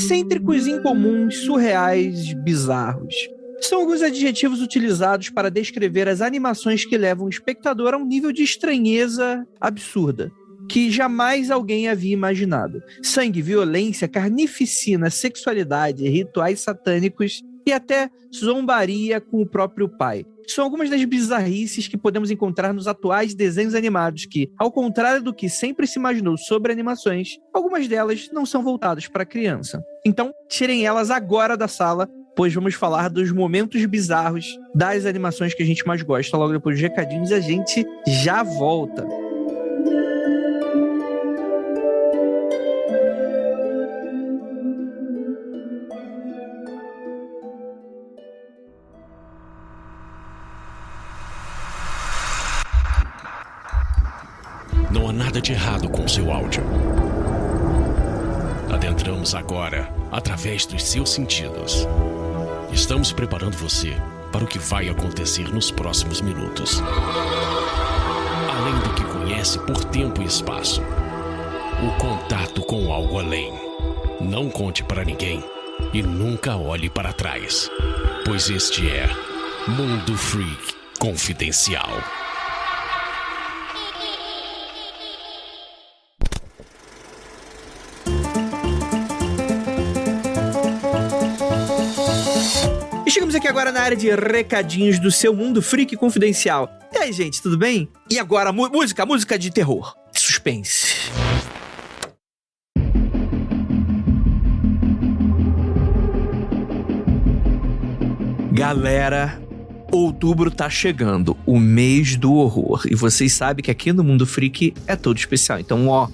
excêntricos, incomuns, surreais, bizarros. São alguns adjetivos utilizados para descrever as animações que levam o espectador a um nível de estranheza absurda, que jamais alguém havia imaginado. Sangue, violência, carnificina, sexualidade, rituais satânicos e até zombaria com o próprio pai. São algumas das bizarrices que podemos encontrar nos atuais desenhos animados que, ao contrário do que sempre se imaginou sobre animações, algumas delas não são voltadas para a criança. Então, tirem elas agora da sala, pois vamos falar dos momentos bizarros das animações que a gente mais gosta. Logo depois dos recadinhos, a gente já volta. Não há nada de errado com seu áudio. Adentramos agora através dos seus sentidos. Estamos preparando você para o que vai acontecer nos próximos minutos. Além do que conhece por tempo e espaço, o contato com algo além. Não conte para ninguém e nunca olhe para trás, pois este é Mundo Freak Confidencial. E chegamos aqui agora na área de recadinhos do seu Mundo Freak Confidencial. E aí, gente, tudo bem? E agora, música de terror, de suspense. Galera, outubro tá chegando, o mês do horror. E vocês sabem que aqui no Mundo Freak é todo especial. Então,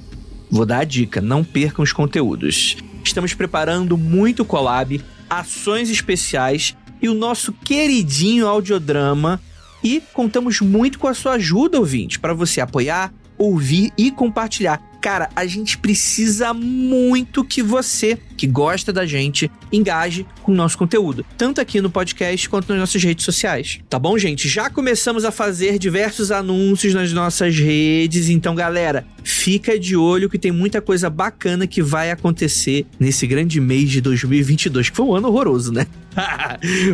vou dar a dica, não percam os conteúdos. Estamos preparando muito collab, ações especiais e o nosso queridinho audiodrama. E contamos muito com a sua ajuda, ouvinte, para você apoiar, ouvir e compartilhar. Cara, a gente precisa muito que você, que gosta da gente, engaje com o nosso conteúdo, tanto aqui no podcast quanto nas nossas redes sociais. Tá bom, gente? Já começamos a fazer diversos anúncios nas nossas redes, então, galera, fica de olho que tem muita coisa bacana que vai acontecer nesse grande mês de 2022, que foi um ano horroroso, né?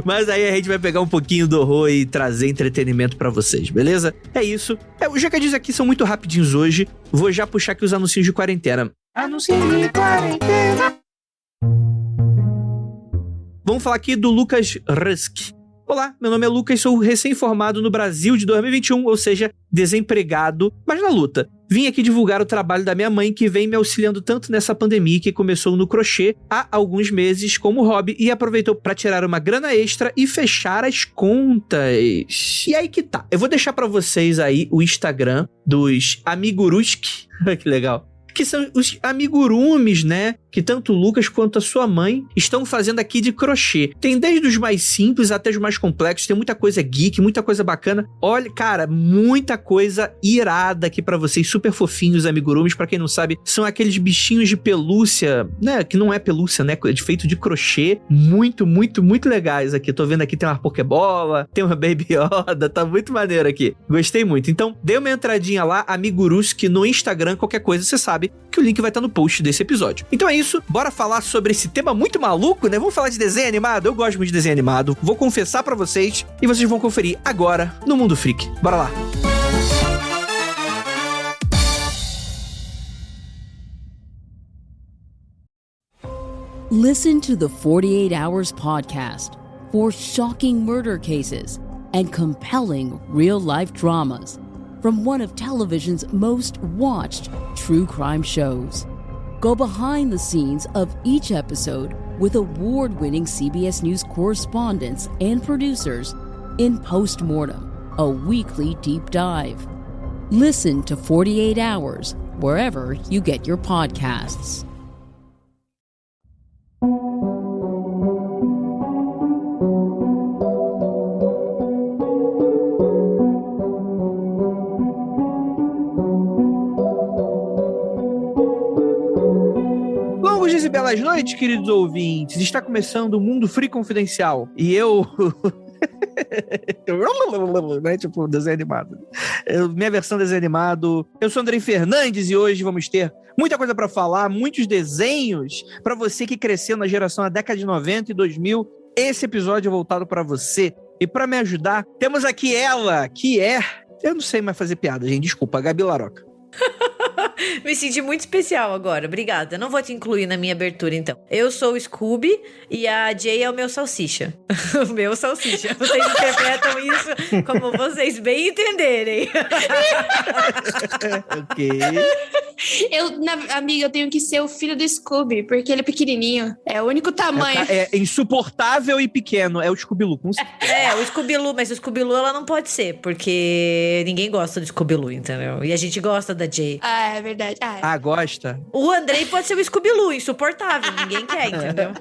Mas aí a gente vai pegar um pouquinho do horror e trazer entretenimento pra vocês, beleza? É isso. Os recadinhos aqui são muito rapidinhos hoje. Vou já puxar aqui os anúncios de quarentena. Anúncios de quarentena. Vamos falar aqui do Lucas Rusk. Olá, meu nome é Lucas, sou recém-formado no Brasil de 2021, ou seja, desempregado, mas na luta. Vim aqui divulgar o trabalho da minha mãe, que vem me auxiliando tanto nessa pandemia, que começou no crochê há alguns meses como hobby e aproveitou para tirar uma grana extra e fechar as contas. E aí que tá, eu vou deixar para vocês aí o Instagram dos Amiguruski, que legal, que são os amigurumis, né? Que tanto o Lucas quanto a sua mãe estão fazendo aqui de crochê. Tem desde os mais simples até os mais complexos, tem muita coisa geek, muita coisa bacana. Olha, cara, muita coisa irada aqui pra vocês, super fofinhos amigurumis. Pra quem não sabe, são aqueles bichinhos de pelúcia, né? Que não é pelúcia, né? Feito de crochê. Muito, muito, muito legais aqui. Tô vendo aqui, tem uma Pokébola, tem uma Baby Yoda, tá muito maneiro aqui. Gostei muito. Então, dê uma entradinha lá, Amiguruski, no Instagram, qualquer coisa, você sabe que o link vai estar no post desse episódio. Então é isso, bora falar sobre esse tema muito maluco, né? Vamos falar de desenho animado? Eu gosto muito de desenho animado, vou confessar pra vocês e vocês vão conferir agora no Mundo Freak. Bora lá! Listen to the 48 Hours podcast for shocking murder cases and compelling real-life dramas from one of television's most watched true crime shows. Go behind the scenes of each episode with award-winning CBS News correspondents and producers in Postmortem, a weekly deep dive. Listen to 48 Hours wherever you get your podcasts. Longos dias e belas noites, queridos ouvintes. Está começando o Mundo Freak Confidencial. E eu Né? Tipo, desenho animado. Minha versão desenho animado. Eu sou Andrei Fernandes e hoje vamos ter muita coisa pra falar, muitos desenhos pra você que cresceu na geração da década de 90 e 2000. Esse episódio é voltado pra você. E pra me ajudar, temos aqui ela, que é... Eu não sei mais fazer piada, gente. Desculpa, Gabi Laroca. Me senti muito especial agora, obrigada. Não vou te incluir na minha abertura, então. Eu sou o Scooby e a Jay é o meu salsicha. O meu salsicha. Vocês interpretam isso como vocês bem entenderem. Ok. Amiga, eu tenho que ser o filho do Scooby, porque ele é pequenininho. É o único tamanho. É insuportável e pequeno. É o Scooby-Loo. O Scooby-Loo, mas o Scooby-Loo ela não pode ser, porque ninguém gosta do Scooby-Loo, entendeu? E a gente gosta da Jay. Ah, é verdade. Gosta? O Andrei pode ser o Scooby-Loo, insuportável. Ninguém quer, entendeu?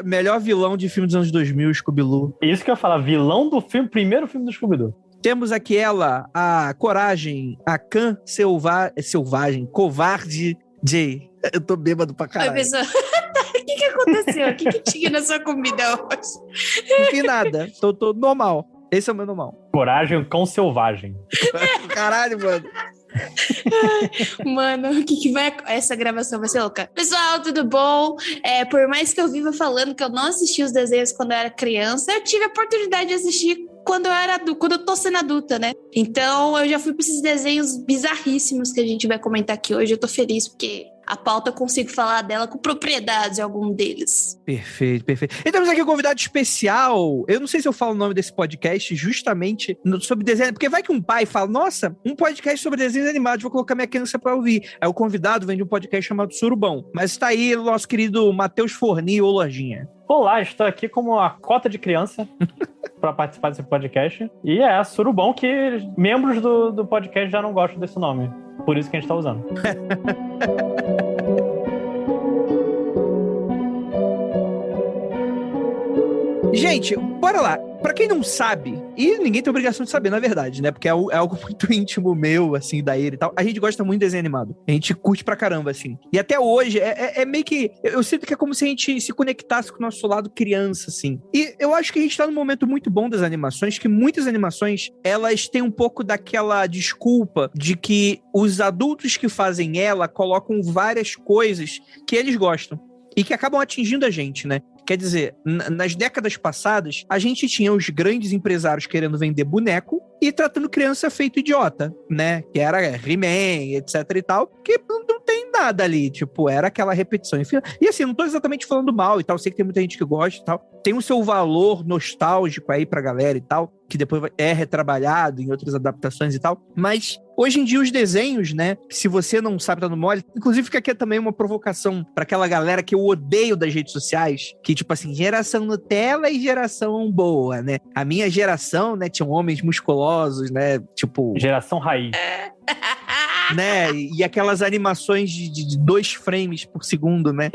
Melhor vilão de filme dos anos 2000, Scooby-Loo. Isso que eu ia falar, vilão do filme, primeiro filme do Scooby-Doo. Temos aqui ela, a coragem, a Khan selvagem, covarde Jay. Eu tô bêbado pra caralho. Oi, pessoal. O que aconteceu? O que tinha na sua comida hoje? Não tem nada. Tô normal. Esse é o meu normal. Coragem, cão selvagem. Caralho, mano. Mano, o que vai... Essa gravação vai ser louca. Pessoal, tudo bom? Por mais que eu viva falando que eu não assisti os desenhos quando eu era criança, eu tive a oportunidade de assistir quando eu tô sendo adulta, né? Então, eu já fui pra esses desenhos bizarríssimos que a gente vai comentar aqui hoje. Eu tô feliz porque a pauta eu consigo falar dela com propriedade, algum deles. Perfeito. E temos aqui um convidado especial. Eu não sei se eu falo o nome desse podcast justamente sobre desenho, porque vai que um pai fala, nossa, um podcast sobre desenhos animados, vou colocar minha criança pra ouvir. Aí o convidado vem de um podcast chamado Surubão. Mas tá aí o nosso querido Matheus Forni, ou Lojinha. Olá, estou aqui como a cota de criança para participar desse podcast. E Surubão, que membros do podcast já não gostam desse nome. Por isso que a gente tá usando. Gente, bora lá. Pra quem não sabe, e ninguém tem obrigação de saber, na verdade, né? Porque é algo muito íntimo meu, assim, da Ira e tal. A gente gosta muito de desenho animado. A gente curte pra caramba, assim. E até hoje, é meio que... Eu sinto que é como se a gente se conectasse com o nosso lado criança, assim. E eu acho que a gente tá num momento muito bom das animações, que muitas animações, elas têm um pouco daquela desculpa de que os adultos que fazem ela colocam várias coisas que eles gostam. E que acabam atingindo a gente, né? Quer dizer, nas décadas passadas, a gente tinha os grandes empresários querendo vender boneco e tratando criança feito idiota, né? Que era He-Man, etc e tal, que não tem nada ali, tipo, era aquela repetição. Enfim, e assim, não tô exatamente falando mal e tal, sei que tem muita gente que gosta e tal. Tem o seu valor nostálgico aí pra galera e tal, que depois é retrabalhado em outras adaptações e tal, mas hoje em dia os desenhos, né, se você não sabe, tá no mole, inclusive fica aqui também uma provocação pra aquela galera que eu odeio das redes sociais, que tipo assim, geração Nutella e geração boa, né? A minha geração, né, tinham homens musculosos, né, tipo... Geração raiz. Né, e aquelas animações de 2 frames por segundo, né?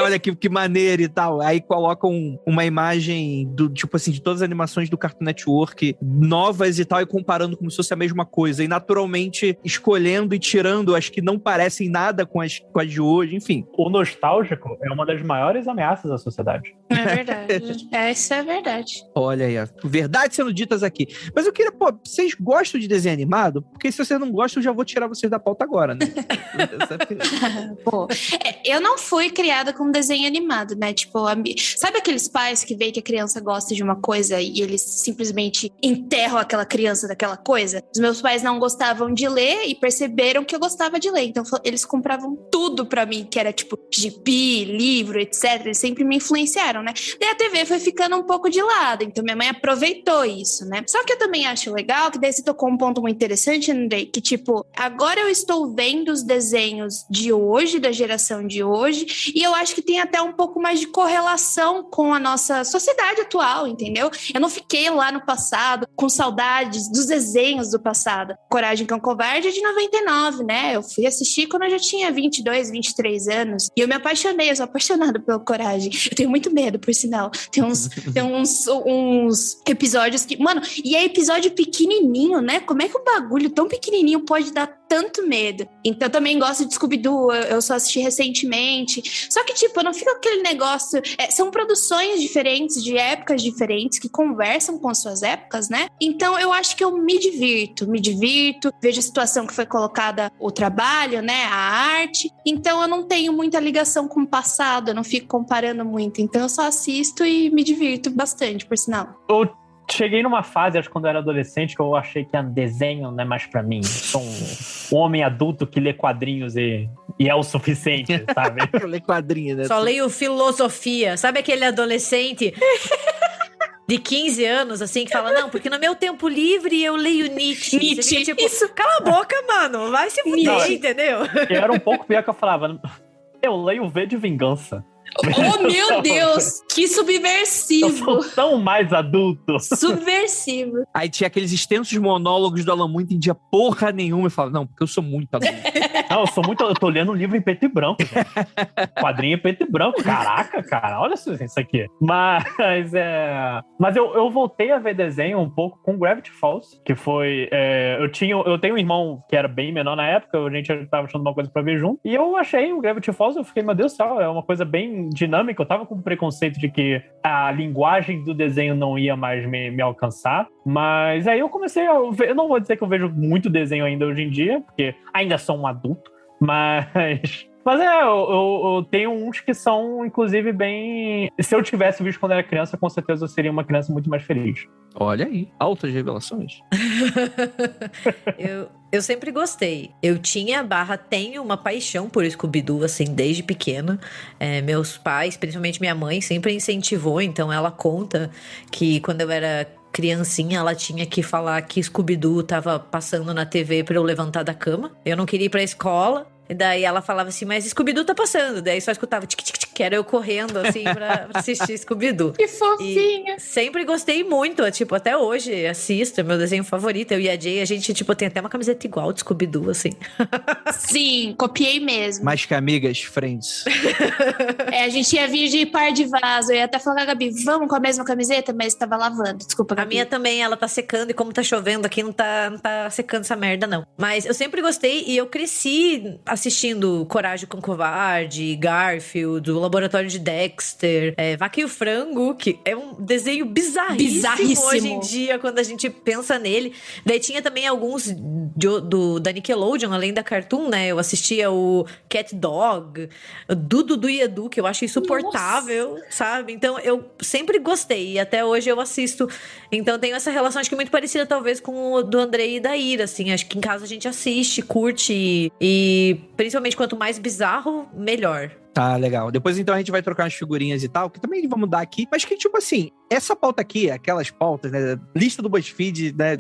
Olha que maneiro e tal. Aí colocam uma imagem do tipo assim, de todas as animações do Cartoon Network novas e tal, e comparando como se fosse a mesma coisa. E naturalmente escolhendo e tirando as que não parecem nada com as de hoje, enfim. O nostálgico é uma das maiores ameaças à sociedade. É verdade. Isso é verdade. Olha aí, verdades sendo ditas aqui. Mas eu queria, vocês gostam de desenho animado? Porque se você não gosta, eu já vou tirar vocês da pauta agora, né? Pô, eu não fui criada com desenho animado, né? Tipo, sabe aqueles pais que veem que a criança gosta de uma coisa e eles simplesmente enterram aquela criança daquela coisa? Os meus pais não gostavam de ler e perceberam que eu gostava de ler. Então, eles compravam tudo pra mim, que era tipo gibi, livro, etc. Eles sempre me influenciaram, né? Daí a TV foi ficando um pouco de lado. Então, minha mãe aproveitou isso, né? Só que eu também acho legal, que daí você tocou um ponto muito interessante, Andrei, que tipo, agora eu estou vendo os desenhos de hoje, da geração de hoje, e eu acho que tem até um pouco mais de correlação com a nossa sociedade atual, entendeu? Eu não fiquei lá no passado com saudades dos desenhos do passado. Coragem, Cão Covarde é de 99, né? Eu fui assistir quando eu já tinha 22, 23 anos, e eu me apaixonei, eu sou apaixonada pela Coragem. Eu tenho muito medo, por sinal. Tem uns episódios que... Mano, e é episódio pequenininho, né? Como é que um bagulho tão pequenininho pode dar tanto medo. Então, eu também gosto de Scooby-Doo, eu só assisti recentemente. Só que, tipo, não fica aquele negócio... são produções diferentes, de épocas diferentes, que conversam com suas épocas, né? Então, eu acho que eu me divirto, vejo a situação que foi colocada, o trabalho, né? A arte. Então, eu não tenho muita ligação com o passado, eu não fico comparando muito. Então, eu só assisto e me divirto bastante, por sinal. Eu cheguei numa fase, acho que quando eu era adolescente, que eu achei que desenho não é mais pra mim. Eu sou um homem adulto que lê quadrinhos e é o suficiente, sabe? Lê quadrinho, né? Só leio filosofia. Sabe aquele adolescente de 15 anos, assim, que fala, não, porque no meu tempo livre eu leio Nietzsche. Você fica, tipo, isso. Cala a boca, mano. Vai se fuder, entendeu? E era um pouco pior que eu falava, eu leio V de Vingança. Oh, meu Deus! Que Eu subversivo! sou tão mais adulto. Subversivo. Aí tinha aqueles extensos monólogos do Alan Moore, entendia porra nenhuma. E falava, não, porque eu sou muito adulto. Não, eu tô lendo um livro em preto e branco, gente. Quadrinho em preto e branco. Caraca, cara, olha isso aqui. Mas eu voltei a ver desenho um pouco com Gravity Falls, que foi... eu tenho um irmão que era bem menor na época, a gente tava achando uma coisa pra ver junto, e eu achei o Gravity Falls, eu fiquei, meu Deus do céu, é uma coisa bem dinâmica. Eu tava com preconceito de que a linguagem do desenho não ia mais me alcançar, mas aí eu comecei a ver, eu não vou dizer que eu vejo muito desenho ainda hoje em dia, porque ainda sou um adulto, mas eu tenho uns que são, inclusive, bem... Se eu tivesse visto quando era criança, com certeza eu seria uma criança muito mais feliz. Olha aí, altas revelações. Eu sempre gostei. Eu tenho uma paixão por Scooby-Doo, assim, desde pequena. Meus pais, principalmente minha mãe, sempre incentivou. Então ela conta que quando eu era criancinha, ela tinha que falar que Scooby-Doo tava passando na TV pra eu levantar da cama. Eu não queria ir pra escola. E daí ela falava assim, mas Scooby-Doo tá passando. Daí só escutava tic-tic-tic, que era eu correndo, assim, pra assistir Scooby-Doo. Que fofinha. E sempre gostei muito, tipo, até hoje assisto, é meu desenho favorito. Eu e a Jay, a gente, tipo, tem até uma camiseta igual de Scooby-Doo, assim. Sim, copiei mesmo. Mais que amigas, friends. A gente ia vir de par de vaso. Eu ia até falar com a Gabi, vamos com a mesma camiseta? Mas tava lavando, desculpa, Gabi. A minha também, ela tá secando, e como tá chovendo aqui, não tá secando essa merda, não. Mas eu sempre gostei, e eu cresci assistindo Coragem com Covarde, Garfield, O Laboratório de Dexter, Vaca e o Frango, que é um desenho bizarríssimo hoje em dia, quando a gente pensa nele. Daí tinha também alguns da Nickelodeon, além da Cartoon, né? Eu assistia o Cat Dog, o Dudu e Edu, que eu acho insuportável, sabe? Então eu sempre gostei, e até hoje eu assisto. Então tenho essa relação, acho que muito parecida talvez com o do Andrei e da Ira, assim. Acho que em casa a gente assiste, curte, e principalmente quanto mais bizarro, melhor. Tá, legal. Depois, então, a gente vai trocar umas figurinhas e tal, que também vamos dar aqui. Mas que, tipo assim, essa pauta aqui, aquelas pautas, né? Lista do BuzzFeed, né?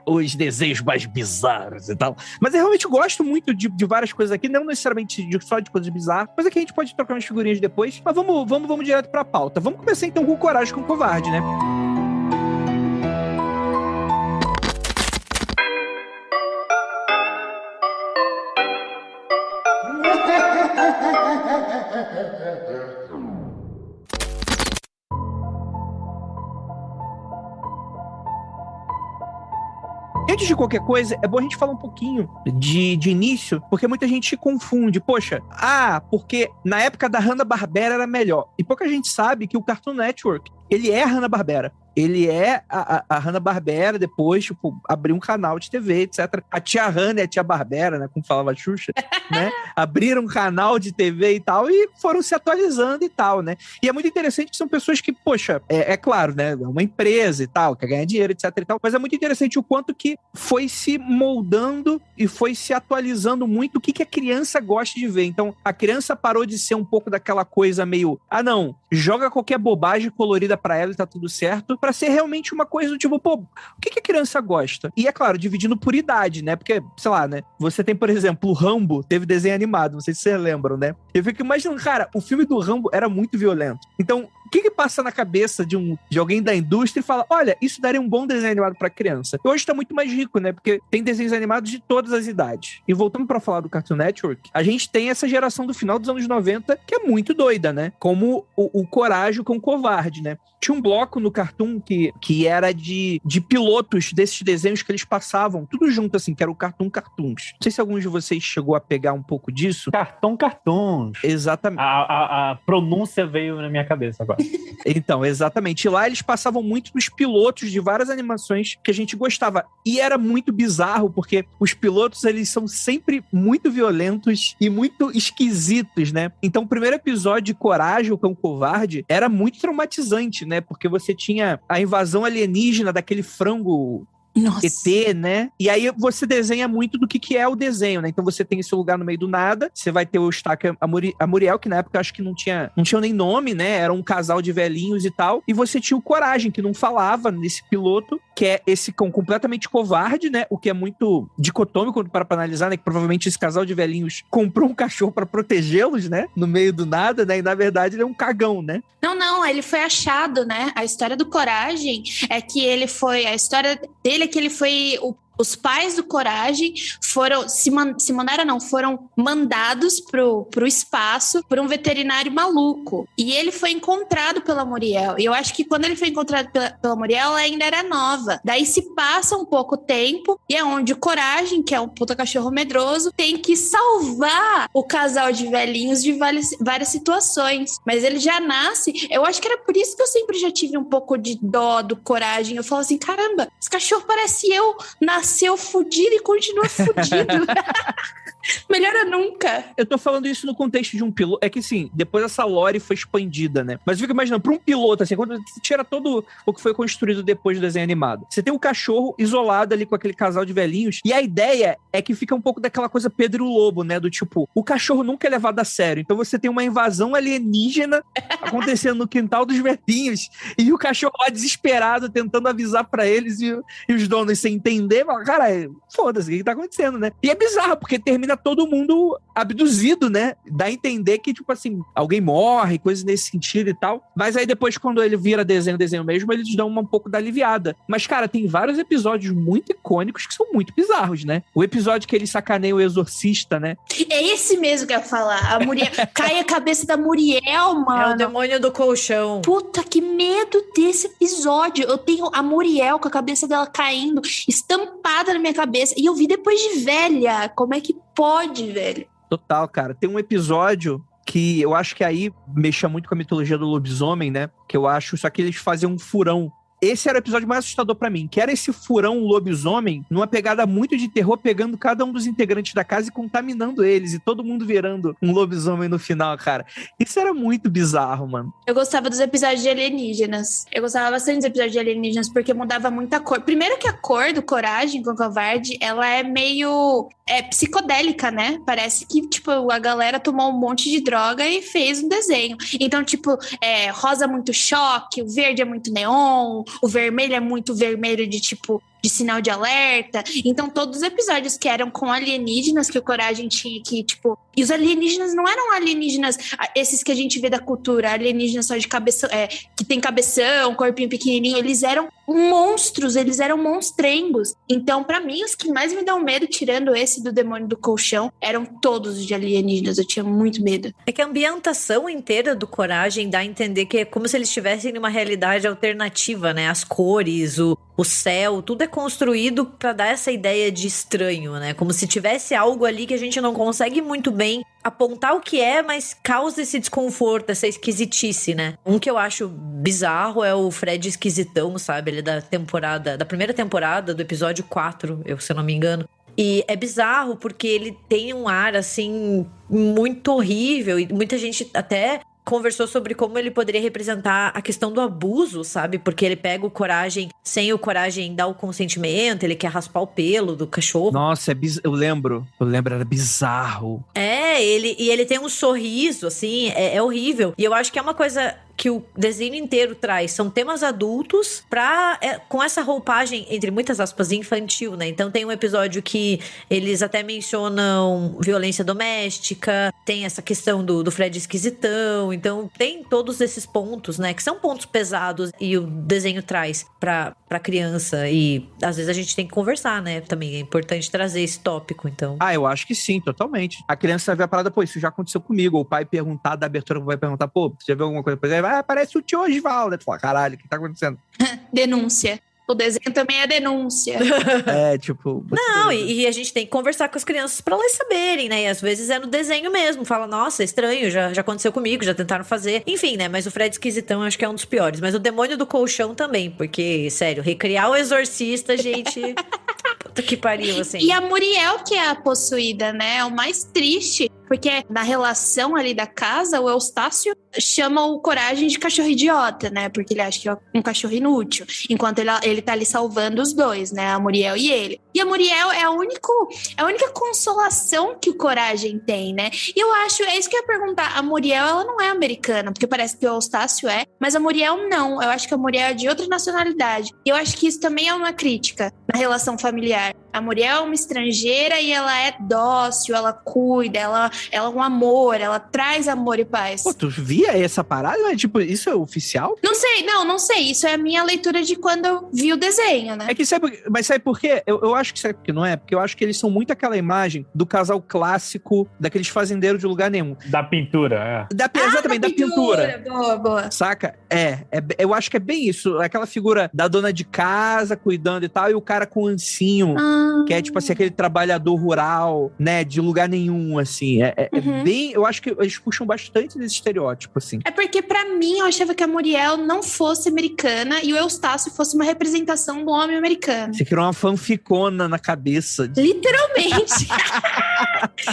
Os desejos mais bizarros e tal. Mas eu realmente gosto muito de várias coisas aqui, não necessariamente só de coisas bizarras, mas aqui a gente pode trocar umas figurinhas depois. Mas vamos direto pra pauta. Vamos começar, então, com Coragem com Covarde, né? Antes de qualquer coisa, é bom a gente falar um pouquinho de início, porque muita gente confunde. Poxa, porque na época da Hanna-Barbera era melhor. E pouca gente sabe que o Cartoon Network, ele é a Hanna-Barbera. Ele é a Hanna-Barbera, depois, tipo, abriu um canal de TV, etc. A tia Hanna e a tia Barbera, né, como falava a Xuxa, né, abriram um canal de TV e tal, e foram se atualizando e tal, né. E é muito interessante que são pessoas que, poxa, é claro, né, é uma empresa e tal, quer ganhar dinheiro, etc e tal, mas é muito interessante o quanto que foi se moldando e foi se atualizando muito o que a criança gosta de ver. Então, a criança parou de ser um pouco daquela coisa meio, não, joga qualquer bobagem colorida pra ela e tá tudo certo, pra ser realmente uma coisa do tipo, pô, o que a criança gosta? E é claro, dividindo por idade, né? Porque, sei lá, né? Você tem, por exemplo, o Rambo, teve desenho animado, não sei se vocês lembram, né? Eu fico imaginando, cara, o filme do Rambo era muito violento. Então, que passa na cabeça de alguém da indústria e fala, olha, isso daria um bom desenho animado pra criança. E hoje tá muito mais rico, né? Porque tem desenhos animados de todas as idades. E voltando pra falar do Cartoon Network, a gente tem essa geração do final dos anos 90 que é muito doida, né? Como o Coragem com o Covarde, né? Tinha um bloco no Cartoon que era de pilotos desses desenhos que eles passavam, tudo junto assim, que era o Cartoons. Não sei se alguns de vocês chegou a pegar um pouco disso. Cartoons. Exatamente. A pronúncia veio na minha cabeça agora. Então, exatamente. E lá eles passavam muito dos pilotos de várias animações que a gente gostava. E era muito bizarro, porque os pilotos, eles são sempre muito violentos e muito esquisitos, né? Então, o primeiro episódio de Coragem, o Cão Covarde, era muito traumatizante, né? Porque você tinha a invasão alienígena daquele frango... Nossa. ET, né? E aí você desenha muito do que é o desenho, né? Então você tem esse lugar no meio do nada, você vai ter o Eustáquio e a Muriel, que na época eu acho que não tinha nem nome, né? Era um casal de velhinhos e tal. E você tinha o Coragem, que não falava nesse piloto, que é esse cão completamente covarde, né? O que é muito dicotômico quando para analisar, né? Que provavelmente esse casal de velhinhos comprou um cachorro para protegê-los, né? No meio do nada, né? E na verdade ele é um cagão, né? Não, ele foi achado, né? A história do Coragem é que ele foi... A história dele é que ele foi... Os pais do Coragem foram foram mandados pro espaço por um veterinário maluco. E ele foi encontrado pela Muriel. E eu acho que quando ele foi encontrado pela Muriel, ela ainda era nova. Daí se passa um pouco tempo e é onde o Coragem, que é um puta cachorro medroso, tem que salvar o casal de velhinhos de várias situações. Mas ele já nasce... Eu acho que era por isso que eu sempre já tive um pouco de dó do Coragem. Eu falo assim, caramba, esse cachorro parece eu, nasceu fudido e continua fudido. Melhora nunca. Eu tô falando isso no contexto de um piloto. É que, sim, depois essa lore foi expandida, né? Mas eu fico imaginando, pra um piloto, assim, quando você tira todo o que foi construído depois do desenho animado, você tem um cachorro isolado ali com aquele casal de velhinhos, e a ideia é que fica um pouco daquela coisa Pedro Lobo, né? Do tipo, o cachorro nunca é levado a sério. Então você tem uma invasão alienígena acontecendo no quintal dos velhinhos, e o cachorro lá desesperado, tentando avisar pra eles, e os donos sem entender, falam, cara, foda-se, o que tá acontecendo, né? E é bizarro, porque termina todo mundo abduzido, né? Dá a entender que, tipo assim, alguém morre, coisas nesse sentido e tal. Mas aí depois, quando ele vira desenho mesmo, eles dão um pouco da aliviada. Mas, cara, tem vários episódios muito icônicos que são muito bizarros, né? O episódio que ele sacaneia o exorcista, né? É esse mesmo que eu ia falar. A Muriel... Cai a cabeça da Muriel, mano. É o demônio do colchão. Puta, que medo desse episódio. Eu tenho a Muriel com a cabeça dela caindo, estampada na minha cabeça. E eu vi depois de velha. Como é que pode, velho? Total, cara. Tem um episódio que eu acho que aí mexa muito com a mitologia do lobisomem, né? Que eu acho, só que eles faziam um furão. Esse era o episódio mais assustador pra mim, que era esse furão lobisomem, numa pegada muito de terror, pegando cada um dos integrantes da casa e contaminando eles, e todo mundo virando um lobisomem no final, cara. Isso era muito bizarro, mano. Eu gostava dos episódios de alienígenas. Eu gostava bastante dos episódios de alienígenas, porque mudava muita cor. Primeiro que a cor do Coragem com o Covarde, ela é meio... psicodélica, né? Parece que, tipo, a galera tomou um monte de droga e fez um desenho. Então, tipo, rosa muito choque, o verde é muito neon, o vermelho é muito vermelho de, tipo, de sinal de alerta. Então, todos os episódios que eram com alienígenas, que o Coragem tinha que, tipo... E os alienígenas não eram alienígenas, esses que a gente vê da cultura, alienígenas só de cabeça... que tem cabeção, corpinho pequenininho. Eles eram monstros, eles eram monstrengos. Então, pra mim, os que mais me dão medo, tirando esse do demônio do colchão, eram todos de alienígenas. Eu tinha muito medo. É que a ambientação inteira do Coragem dá a entender que é como se eles estivessem numa realidade alternativa, né? As cores, o céu, tudo é construído pra dar essa ideia de estranho, né? Como se tivesse algo ali que a gente não consegue muito bem apontar o que é, mas causa esse desconforto, essa esquisitice, né? Um que eu acho bizarro é o Fred Esquisitão, sabe? Ele é da primeira temporada, do episódio 4, se eu não me engano. E é bizarro porque ele tem um ar, assim, muito horrível. E muita gente até conversou sobre como ele poderia representar a questão do abuso, sabe? Porque ele pega o Coragem sem o Coragem dar o consentimento, ele quer raspar o pelo do cachorro. Nossa, eu lembro, era bizarro. Ele tem um sorriso, assim, é horrível. E eu acho que é uma coisa que o desenho inteiro traz são temas adultos com essa roupagem, entre muitas aspas, infantil, né? Então tem um episódio que eles até mencionam violência doméstica, tem essa questão do Fred esquisitão, então tem todos esses pontos, né? Que são pontos pesados e o desenho traz pra criança, e às vezes a gente tem que conversar, né? Também é importante trazer esse tópico, então. Eu acho que sim, totalmente. A criança vai ver a parada, pô, isso já aconteceu comigo, ou o pai perguntar da abertura, vai perguntar, pô, você já viu alguma coisa? Depois aí, parece o tio Osvaldo. Tu fala, caralho, o que tá acontecendo? Denúncia. O desenho também é denúncia. Tipo... Não, e a gente tem que conversar com as crianças pra elas saberem, né? E às vezes é no desenho mesmo. Fala, nossa, estranho, já aconteceu comigo, já tentaram fazer. Enfim, né? Mas o Fred esquisitão eu acho que é um dos piores. Mas o demônio do colchão também, porque, sério, recriar o exorcista, gente... Puta que pariu, assim. E a Muriel, que é a possuída, né? É o mais triste, porque na relação ali da casa, o Eustácio chama o Coragem de cachorro idiota, né? Porque ele acha que é um cachorro inútil. Enquanto ele tá ali salvando os dois, né? A Muriel e ele. E a Muriel é a única consolação que o Coragem tem, né? E eu acho, é isso que eu ia perguntar. A Muriel, ela não é americana, porque parece que o Eustácio é, mas a Muriel não. Eu acho que a Muriel é de outra nacionalidade. E eu acho que isso também é uma crítica na relação familiar. A Muriel é uma estrangeira e ela é dócil, ela cuida, ela é um amor, ela traz amor e paz. Pô, tu via essa parada? Mas, tipo, isso é oficial? Não sei. Isso é a minha leitura de quando eu vi o desenho, né? É que mas sabe por quê? Eu acho que sabe por que não é? Porque eu acho que eles são muito aquela imagem do casal clássico, daqueles fazendeiros de lugar nenhum. Da pintura, Exatamente, da pintura. Boa. Saca? Eu acho que é bem isso. Aquela figura da dona de casa cuidando e tal, e o cara com o ancinho, que é tipo assim, aquele trabalhador rural, né, de lugar nenhum, assim. É bem... Eu acho que eles puxam bastante desse estereótipo, assim. É porque, pra mim, eu achava que a Muriel não fosse americana e o Eustácio fosse uma representação do homem americano. Você criou uma fanficona na cabeça. Literalmente.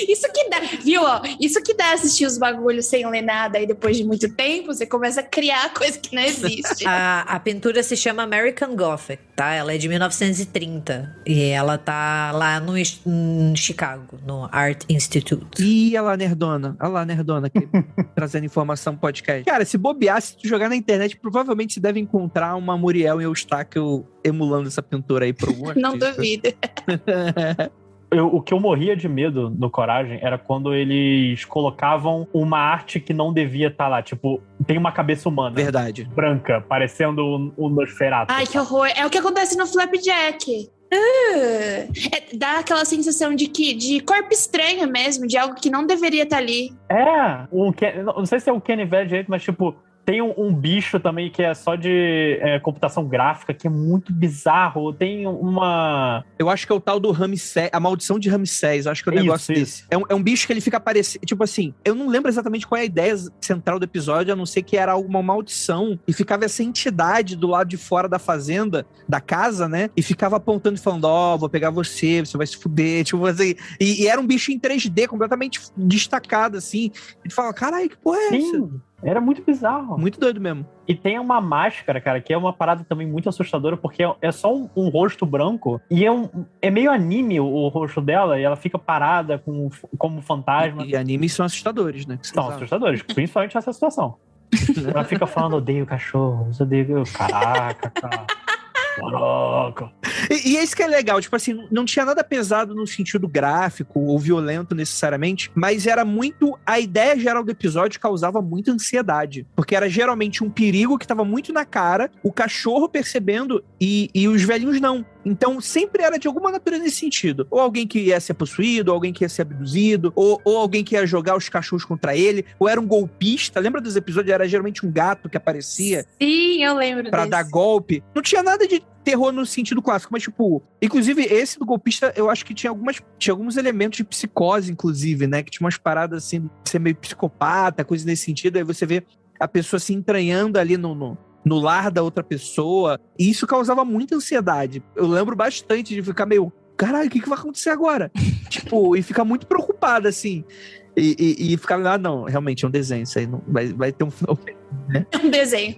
Isso que dá, viu? Ó, isso que dá assistir os bagulhos sem ler nada, e depois de muito tempo, você começa a criar coisa que não existe. A pintura se chama American Gothic, tá? Ela é de 1930. E ela tá lá em Chicago, no Art Institute. Ih, olha lá, nerdona. Aqui, trazendo informação pro podcast. Cara, se bobear, se tu jogar na internet, provavelmente você deve encontrar uma Muriel e Eustáquio emulando essa pintura aí pro algum Não artista. duvido. O que eu morria de medo no Coragem era quando eles colocavam uma arte que não devia estar lá. Tipo, tem uma cabeça humana. Verdade. Branca, parecendo o Nosferatu. Ai, que horror. É o que acontece no Flapjack. Dá aquela sensação de corpo estranho mesmo, de algo que não deveria estar ali. Não sei se é o Kenny velho direito, mas tipo, tem um bicho também que é só de computação gráfica, que é muito bizarro. Tem uma... Eu acho que é o tal do Ramsés, a maldição de Ramsés. Eu acho que é um negócio desse. É um bicho que ele fica aparecendo... Tipo assim, eu não lembro exatamente qual é a ideia central do episódio, a não ser que era alguma maldição. E ficava essa entidade do lado de fora da fazenda, da casa, né? E ficava apontando e falando, vou pegar você vai se fuder. Tipo assim. E era um bicho em 3D, completamente destacado, assim. E tu fala, caralho, que porra é essa? Era muito bizarro. Muito doido mesmo. E tem uma máscara, cara, que é uma parada também muito assustadora, porque é só um rosto branco, e é meio anime o rosto dela, e ela fica parada como fantasma. E animes são assustadores, né? São assustadores, principalmente essa situação. Ela fica falando, odeio cachorros, odeio... Caraca, cara. Caraca. E é isso que é legal, tipo assim, não tinha nada pesado no sentido gráfico ou violento necessariamente, mas era muito, a ideia geral do episódio causava muita ansiedade, porque era geralmente um perigo que estava muito na cara, o cachorro percebendo e os velhinhos não. Então sempre era de alguma natureza nesse sentido, ou alguém que ia ser possuído, ou alguém que ia ser abduzido, ou alguém que ia jogar os cachorros contra ele, ou era um golpista. Lembra dos episódios? Era geralmente um gato que aparecia. Sim, eu lembro pra dar golpe. Não tinha nada de terror no sentido clássico, mas tipo, inclusive esse do golpista, eu acho que tinha alguns elementos de psicose, inclusive, né, que tinha umas paradas assim, de ser meio psicopata, coisa nesse sentido, aí você vê a pessoa se entranhando ali no lar da outra pessoa, e isso causava muita ansiedade. Eu lembro bastante de ficar meio, caralho, o que vai acontecer agora? Tipo, e ficar muito preocupada, assim, e ficar, não, realmente é um desenho, isso aí não, vai ter um final feliz. É um desenho.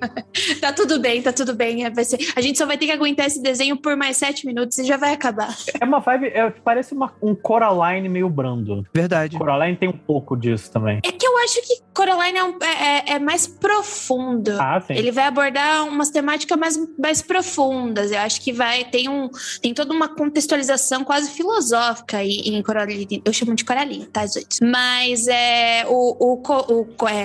Tá tudo bem, tá tudo bem. A gente só vai ter que aguentar esse desenho por mais 7 minutos e já vai acabar. É uma vibe, parece um Coraline meio brando. Verdade. Coraline tem um pouco disso também. É que eu acho que Coraline é mais profundo. Ah, sim. Ele vai abordar umas temáticas mais profundas. Eu acho que tem toda uma contextualização quase filosófica aí em Coraline. Eu chamo de Coraline, tá, gente? Mas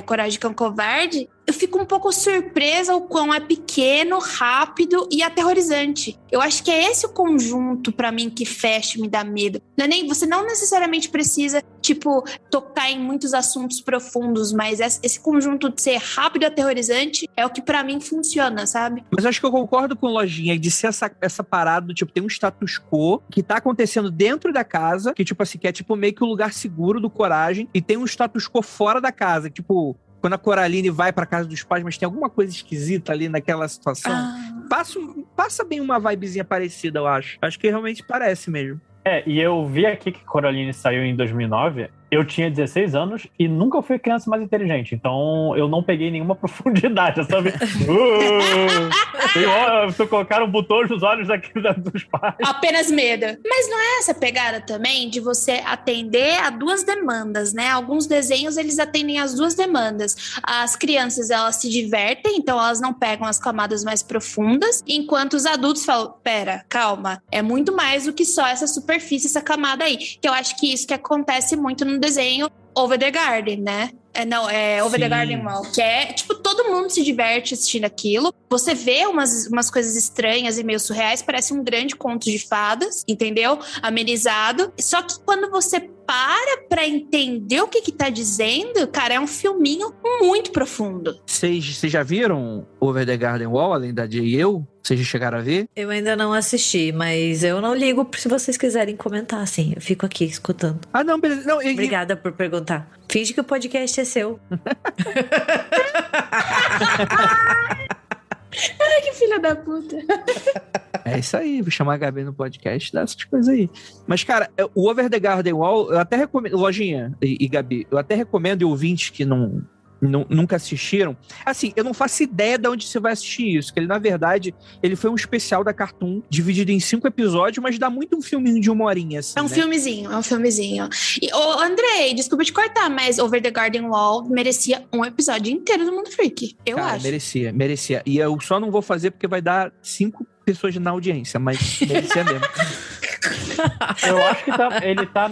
Coragem, Cão Covarde, eu fico um pouco surpresa o quão é pequeno, rápido e aterrorizante. Eu acho que é esse o conjunto, pra mim, que fecha e me dá medo. Você não necessariamente precisa, tocar em muitos assuntos profundos, mas esse conjunto de ser rápido e aterrorizante é o que pra mim funciona, sabe? Mas eu acho que eu concordo com o Lojinha de ser essa parada do tem um status quo que tá acontecendo dentro da casa, que que é meio que o lugar seguro do Coragem, e tem um status quo fora da casa, quando a Coraline vai pra casa dos pais, mas tem alguma coisa esquisita ali naquela situação. Passa bem uma vibezinha parecida, eu acho. Acho que realmente parece mesmo. E eu vi aqui que Coraline saiu em 2009. Eu tinha 16 anos e nunca fui a criança mais inteligente. Então, eu não peguei nenhuma profundidade, sabe? Colocaram botões nos olhos dos pais. Apenas medo. Mas não é essa pegada também de você atender a duas demandas, né? Alguns desenhos, eles atendem as duas demandas. As crianças, elas se divertem, então elas não pegam as camadas mais profundas, enquanto os adultos falam, pera, calma, é muito mais do que só essa superfície, essa camada aí. Que eu acho que isso que acontece muito no desenho Over the Garden, né? Over the Garden Wall, que é, todo mundo se diverte assistindo aquilo. Você vê umas coisas estranhas e meio surreais, parece um grande conto de fadas, entendeu? Amenizado. Só que quando você pra entender o que tá dizendo, cara, é um filminho muito profundo. Vocês já viram Over the Garden Wall, além da Jay e eu? Vocês já chegaram a ver? Eu ainda não assisti, mas eu não ligo se vocês quiserem comentar, assim. Eu fico aqui escutando. Ah, não, beleza. Não, Obrigada por perguntar. Finge que o podcast é seu. Ai, que filha da puta. É isso aí, vou chamar a Gabi no podcast, dessas coisas aí. Mas, cara, o Over the Garden Wall, eu até recomendo, Lojinha e Gabi, eu até recomendo ouvintes que nunca assistiram. Assim, eu não faço ideia de onde você vai assistir isso, que ele, na verdade, ele foi um especial da Cartoon, dividido em 5 episódios, mas dá muito um filminho de 1 horinha, assim, É um filmezinho. E, Andrei, desculpa te cortar, mas Over the Garden Wall merecia um episódio inteiro do Mundo Freak, eu cara, acho. Merecia. E eu só não vou fazer porque vai dar 5 pessoas na audiência, mas merecia mesmo. Eu acho que ele tá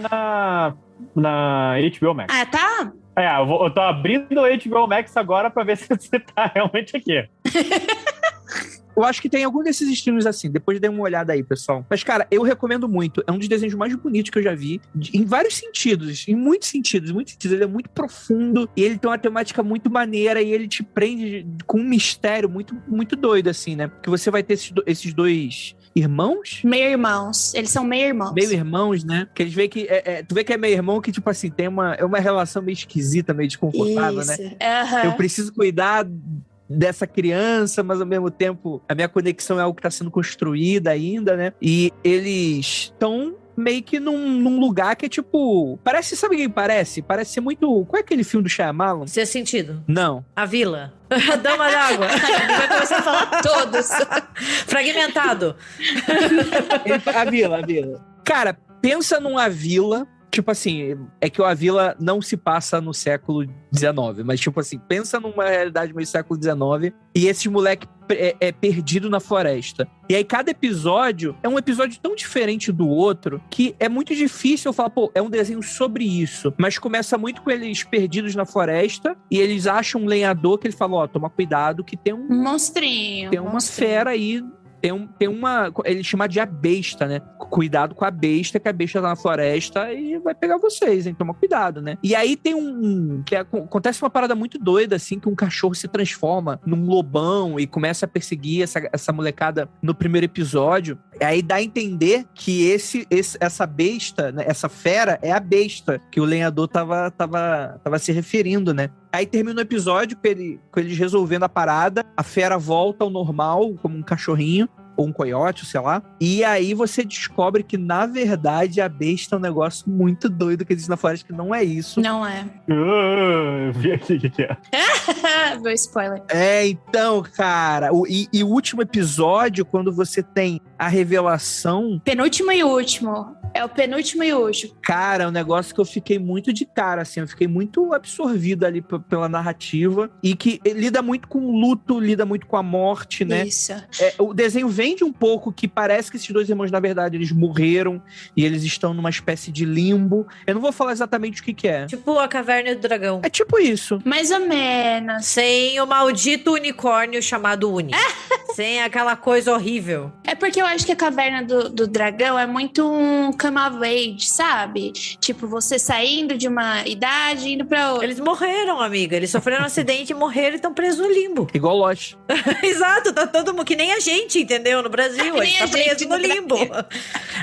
na HBO Max. Ah, tá? Eu tô abrindo o HBO Max agora pra ver se você tá realmente aqui. Eu acho que tem algum desses streams assim, depois dê uma olhada aí, pessoal. Mas, cara, eu recomendo muito. É um dos desenhos mais bonitos que eu já vi, em vários sentidos, em muitos sentidos. Ele é muito profundo e ele tem uma temática muito maneira e ele te prende com um mistério muito, muito doido, assim, né? Porque você vai ter esses dois irmãos? Meio-irmãos. Eles são meio-irmãos. Meio-irmãos, né? Que eles veem que... tu vê que é meio-irmão que, tem uma relação meio esquisita, meio desconfortável, isso, né? Uhum. Eu preciso cuidar dessa criança, mas ao mesmo tempo a minha conexão é algo que está sendo construída ainda, né? E eles estão meio que num lugar que é parece, sabe quem parece? Parece ser muito... Qual é aquele filme do Shyamalan? Seu sentido? Não. A Vila. A Dama d'Água. Vai começar a falar todos. Fragmentado. A Vila. Cara, pensa numa vila... é que a Vila não se passa no século XIX, mas, pensa numa realidade meio século XIX e esses moleque é perdido na floresta. E aí, cada episódio é um episódio tão diferente do outro que é muito difícil eu falar, é um desenho sobre isso. Mas começa muito com eles perdidos na floresta e eles acham um lenhador que ele fala, toma cuidado que tem um monstrinho. Tem uma fera aí. Tem uma... Ele chama de a besta, né? Cuidado com a besta, que a besta tá na floresta e vai pegar vocês, hein? Toma cuidado, né? E aí tem acontece uma parada muito doida, assim, que um cachorro se transforma num lobão e começa a perseguir essa molecada no primeiro episódio. E aí dá a entender que essa besta, né? Essa fera é a besta que o lenhador tava se referindo, né? Aí termina o episódio com eles resolvendo a parada, a fera volta ao normal, como um cachorrinho, ou um coiote, sei lá. E aí você descobre que, na verdade, a besta é um negócio muito doido que existe na floresta, que não é isso. Não é. Eu vi aqui o que é. Meu spoiler. Então, cara, e o último episódio, quando você tem a revelação... Penúltimo e último. É o penúltimo e último. Cara, é um negócio que eu fiquei muito de cara, assim. Eu fiquei muito absorvido ali pela narrativa. E que lida muito com o luto, lida muito com a morte, né? Isso. O desenho vende um pouco que parece que esses dois irmãos, na verdade, eles morreram. E eles estão numa espécie de limbo. Eu não vou falar exatamente o que é. Tipo a Caverna do Dragão. É tipo isso. Mais ou menos. Sem o maldito unicórnio chamado Uni. Sem aquela coisa horrível. É porque eu acho que a Caverna do Dragão é muito um come of age, sabe? Tipo, você saindo de uma idade e indo pra outra. Eles morreram, amiga. Eles sofreram um acidente e morreram e estão presos no limbo. Igual Lost. Exato, tá todo mundo que nem a gente, entendeu? No Brasil, a gente tá preso no limbo.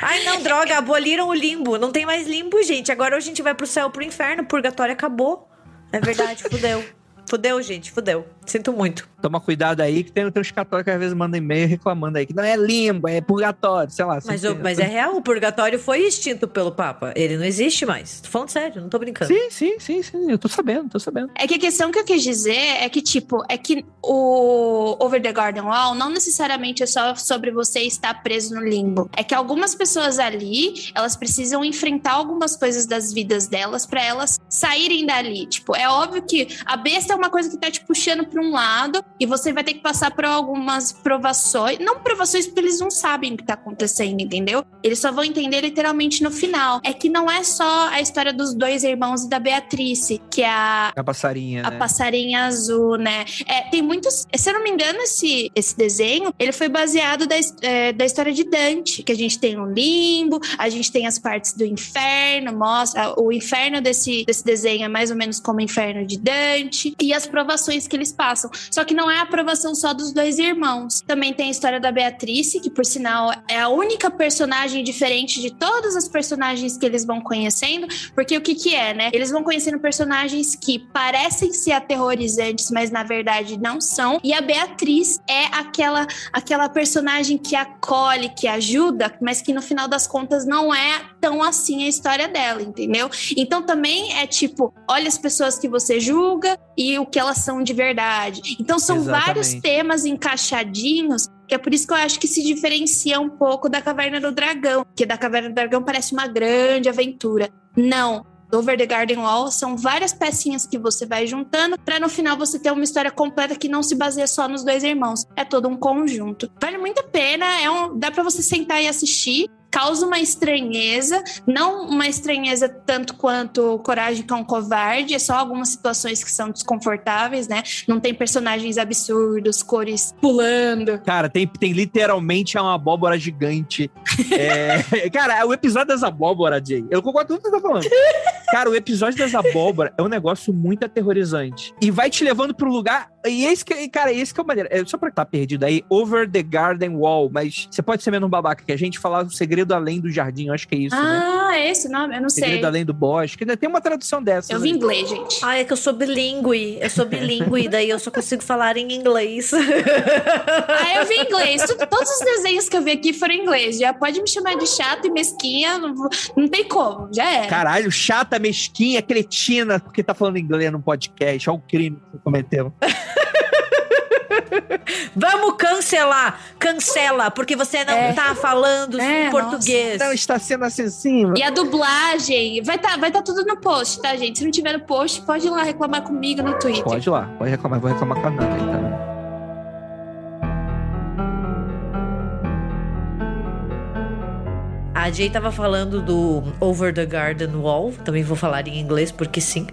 Ai, não, droga, aboliram o limbo. Não tem mais limbo, gente. Agora a gente vai pro céu, pro inferno. O purgatório acabou. É verdade, fudeu. Fudeu, gente, fudeu. Sinto muito. Toma cuidado aí, que tem uns católicos que às vezes mandam e-mail reclamando aí que não é limbo, é purgatório, sei lá. Mas é real, o purgatório foi extinto pelo Papa. Ele não existe mais. Tô falando sério, não tô brincando. Sim, eu tô sabendo. É que a questão que eu quis dizer é que, o Over the Garden Wall não necessariamente é só sobre você estar preso no limbo. É que algumas pessoas ali, elas precisam enfrentar algumas coisas das vidas delas pra elas saírem dali. Tipo, é óbvio que a besta é uma coisa que tá te puxando pra um lado e você vai ter que passar por algumas provações. Não provações porque eles não sabem o que tá acontecendo, entendeu? Eles só vão entender literalmente no final. É que não é só a história dos dois irmãos e da Beatrice, que é a passarinha, a né? passarinha azul, né? Tem muitos... Se eu não me engano, esse desenho, ele foi baseado da história de Dante, que a gente tem o limbo, a gente tem as partes do inferno, mostra... O inferno desse desenho é mais ou menos como o inferno de Dante, e as provações que eles passam. Só que não é a aprovação só dos dois irmãos. Também tem a história da Beatrice, que por sinal é a única personagem diferente de todas as personagens que eles vão conhecendo, porque o que é, né? Eles vão conhecendo personagens que parecem ser aterrorizantes, mas na verdade não são. E a Beatriz é aquela personagem que acolhe, que ajuda, mas que no final das contas não é tão assim a história dela, entendeu? Então também é tipo, olha as pessoas que você julga e o que elas são de verdade. Então são Exatamente. Vários temas encaixadinhos, que é por isso que eu acho que se diferencia um pouco da Caverna do Dragão, que da Caverna do Dragão parece uma grande aventura. Não. Over the Garden Wall são várias pecinhas que você vai juntando pra no final você ter uma história completa que não se baseia só nos dois irmãos. É todo um conjunto. Vale muito a pena, dá pra você sentar e assistir. Causa uma estranheza, não uma estranheza tanto quanto Coragem com o Covarde, é só algumas situações que são desconfortáveis, né? Não tem personagens absurdos, cores pulando. Cara, tem literalmente uma abóbora gigante. Cara, o episódio das abóboras, Jay, eu concordo com tudo que você tá falando. Cara, o episódio das abóboras é um negócio muito aterrorizante. E vai te levando pro lugar... E esse que é o maneiro. Só pra estar perdido aí, Over the Garden Wall. Mas você pode ser menos babaca que a gente falar o Segredo Além do Jardim. Eu acho que é isso, né? É esse nome? Eu não sei. Segredo Além do Bosque. Tem uma tradução dessa. Eu vi inglês, gente. É que eu sou bilíngue. Daí eu só consigo falar em inglês. Eu vi inglês. Todos os desenhos que eu vi aqui foram em inglês. Já pode me chamar de chata e mesquinha. Não tem como. Já é. Caralho, chata, mesquinha, cretina, porque tá falando inglês no podcast. Olha o crime que você cometeu. Vamos cancelar. Cancela, porque você não tá falando português. Não está sendo assim. E a dublagem, vai tá tudo no post, tá, gente? Se não tiver no post, pode ir lá reclamar comigo no Twitter. Pode ir lá, pode reclamar. Vou reclamar com a Nanda aí também. A Jay tava falando do Over the Garden Wall, também vou falar em inglês porque sim.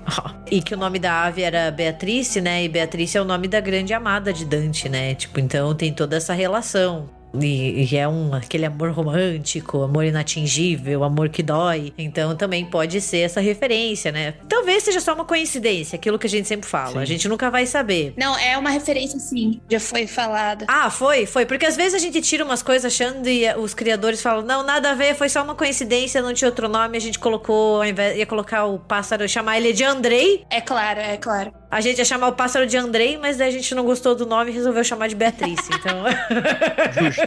E que o nome da ave era Beatrice, né? E Beatrice é o nome da grande amada de Dante, né? Tipo, então tem toda essa relação. E é aquele amor romântico, amor inatingível, amor que dói. Então também pode ser essa referência, né? Talvez seja só uma coincidência, aquilo que a gente sempre fala. Sim. A gente nunca vai saber. Não, é uma referência sim, já foi falada. Foi. Porque às vezes a gente tira umas coisas achando e os criadores falam, não, nada a ver, foi só uma coincidência, não tinha outro nome, a gente colocou, ao invés, ia colocar o pássaro, chamar ele de Andrei. É claro. A gente ia chamar o pássaro de Andrei, mas daí a gente não gostou do nome e resolveu chamar de Beatrice, então... Justo.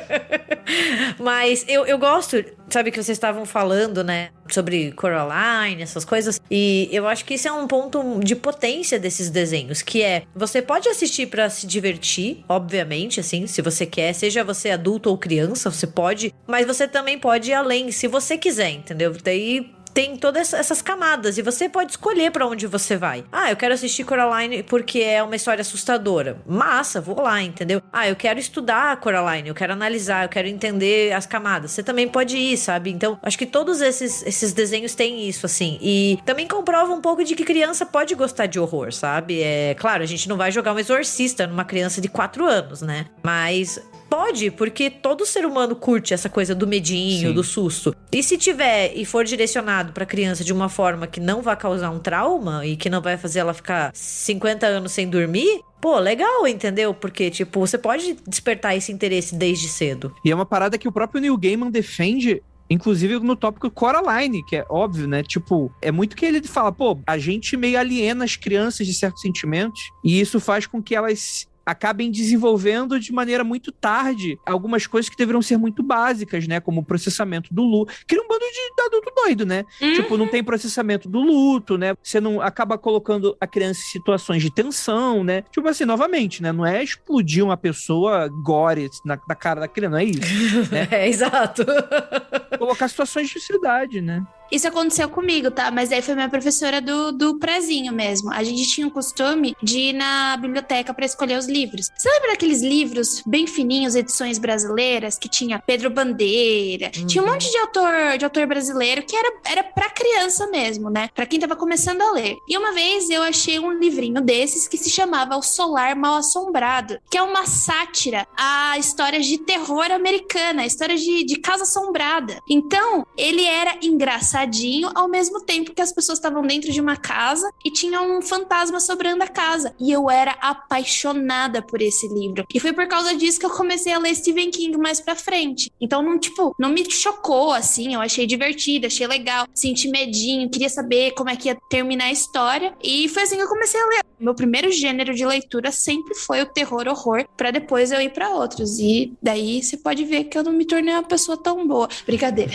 Mas eu gosto, sabe, que vocês estavam falando, né, sobre Coraline, essas coisas, e eu acho que isso é um ponto de potência desses desenhos, que é, você pode assistir pra se divertir, obviamente, assim, se você quer, seja você adulto ou criança, você pode, mas você também pode ir além, se você quiser, entendeu? Daí... tem todas essas camadas e você pode escolher pra onde você vai. Ah, eu quero assistir Coraline porque é uma história assustadora. Massa, vou lá, entendeu? Ah, eu quero estudar Coraline, eu quero analisar, eu quero entender as camadas. Você também pode ir, sabe? Então, acho que todos esses desenhos têm isso, assim. E também comprova um pouco de que criança pode gostar de horror, sabe? É claro, a gente não vai jogar um exorcista numa criança de 4 anos, né? Mas... pode, porque todo ser humano curte essa coisa do medinho, Sim. do susto. E se tiver e for direcionado pra criança de uma forma que não vai causar um trauma e que não vai fazer ela ficar 50 anos sem dormir, pô, legal, entendeu? Porque, tipo, você pode despertar esse interesse desde cedo. E é uma parada que o próprio Neil Gaiman defende, inclusive no tópico Coraline, que é óbvio, né? Tipo, é muito que ele fala, pô, a gente meio aliena as crianças de certos sentimentos e isso faz com que elas acabem desenvolvendo de maneira muito tarde algumas coisas que deveriam ser muito básicas, né? Como o processamento do luto. Cria um bando de adulto doido, né? Tipo, não tem processamento do luto, né? Você não acaba colocando a criança em situações de tensão, né? Tipo assim, novamente, né? Não é explodir uma pessoa gore na cara da criança, não é isso, né? É, exato. Colocar situações de ansiedade, né? Isso aconteceu comigo, tá? Mas aí foi minha professora do prezinho mesmo. A gente tinha o costume de ir na biblioteca pra escolher os livros. Você lembra daqueles livros bem fininhos, edições brasileiras, que tinha Pedro Bandeira? Tinha um monte de autor brasileiro que era pra criança mesmo, né? Pra quem tava começando a ler. E uma vez eu achei um livrinho desses que se chamava O Solar Mal Assombrado, que é uma sátira a histórias de terror americana, histórias de casa assombrada. Então, ele era engraçadinho ao mesmo tempo que as pessoas estavam dentro de uma casa e tinha um fantasma assombrando a casa. E eu era apaixonada por esse livro. E foi por causa disso que eu comecei a ler Stephen King mais pra frente. Então, não me chocou, assim. Eu achei divertido, achei legal. Senti medinho, queria saber como é que ia terminar a história. E foi assim que eu comecei a ler. Meu primeiro gênero de leitura sempre foi o terror-horror, pra depois eu ir pra outros. E daí você pode ver que eu não me tornei uma pessoa tão boa. Brincadeira.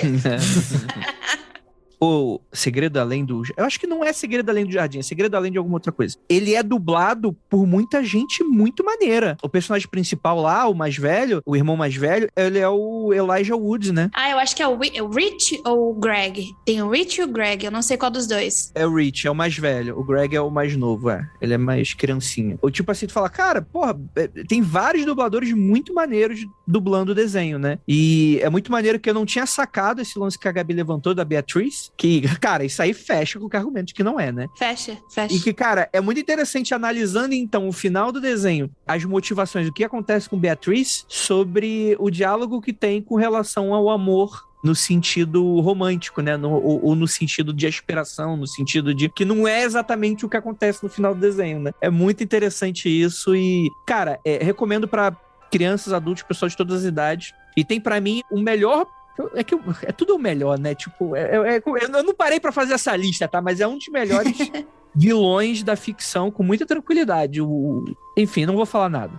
O Segredo Além do... Eu acho que não é Segredo Além do Jardim, é Segredo Além de alguma outra coisa. Ele é dublado por muita gente muito maneira. O personagem principal lá, o mais velho, o irmão mais velho, ele é o Elijah Wood, né? Ah, eu acho que é o Rich ou o Greg. Tem o Rich e o Greg, eu não sei qual dos dois. É o Rich, é o mais velho. O Greg é o mais novo, é. Ele é mais criancinha. Ou tipo assim, tu fala, cara, porra, tem vários dubladores muito maneiros dublando o desenho, né? E é muito maneiro que eu não tinha sacado esse lance que a Gabi levantou da Beatriz, que, cara, isso aí fecha com o argumento de que não é, né? Fecha. E que, cara, é muito interessante analisando, então, o final do desenho, as motivações do que acontece com Beatriz sobre o diálogo que tem com relação ao amor no sentido romântico, né? Ou no sentido de aspiração, no sentido de que não é exatamente o que acontece no final do desenho, né? É muito interessante isso e, cara, recomendo pra crianças, adultos, pessoas de todas as idades. E tem pra mim o melhor... É tudo o melhor, né? Tipo, eu não parei pra fazer essa lista, tá? Mas é um dos melhores vilões da ficção, com muita tranquilidade. Enfim, não vou falar nada.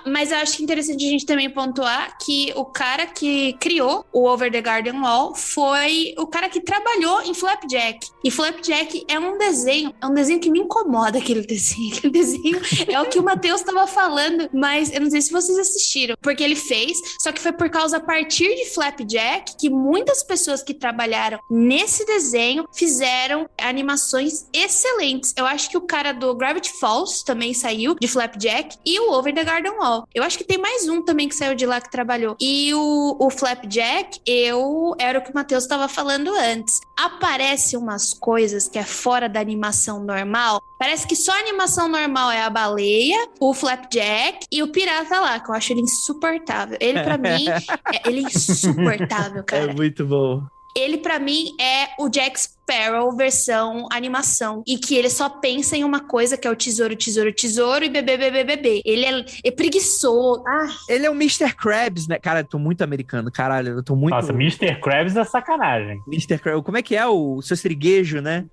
Mas eu acho interessante a gente também pontuar que o cara que criou o Over the Garden Wall foi o cara que trabalhou em Flapjack. E Flapjack é um desenho que me incomoda, aquele desenho. Aquele desenho é o que o Matheus estava falando, mas eu não sei se vocês assistiram, porque ele fez, só que foi por causa, a partir de Flapjack, que muitas pessoas que trabalharam nesse desenho fizeram animações excelentes. Eu acho que o cara do Gravity Falls também saiu de Flapjack e o Over the Garden Wall. Eu acho que tem mais um também que saiu de lá que trabalhou. E o Flapjack, era o que o Matheus estava falando antes. Aparece umas coisas que é fora da animação normal. Parece que só a animação normal é a baleia, o Flapjack e o pirata lá, que eu acho ele insuportável. Ele, pra mim, ele é insuportável, cara. É muito bom. Ele, pra mim, é o Jack Sparrow versão animação. E que ele só pensa em uma coisa, que é o tesouro, tesouro, tesouro e bebê. Ele é preguiçoso. Ele é o Mr. Krabs, né? Cara, eu tô muito americano, caralho. Eu tô muito... Nossa, Mr. Krabs é sacanagem. Mr. Krabs, como é que é o seu siriguejo, né?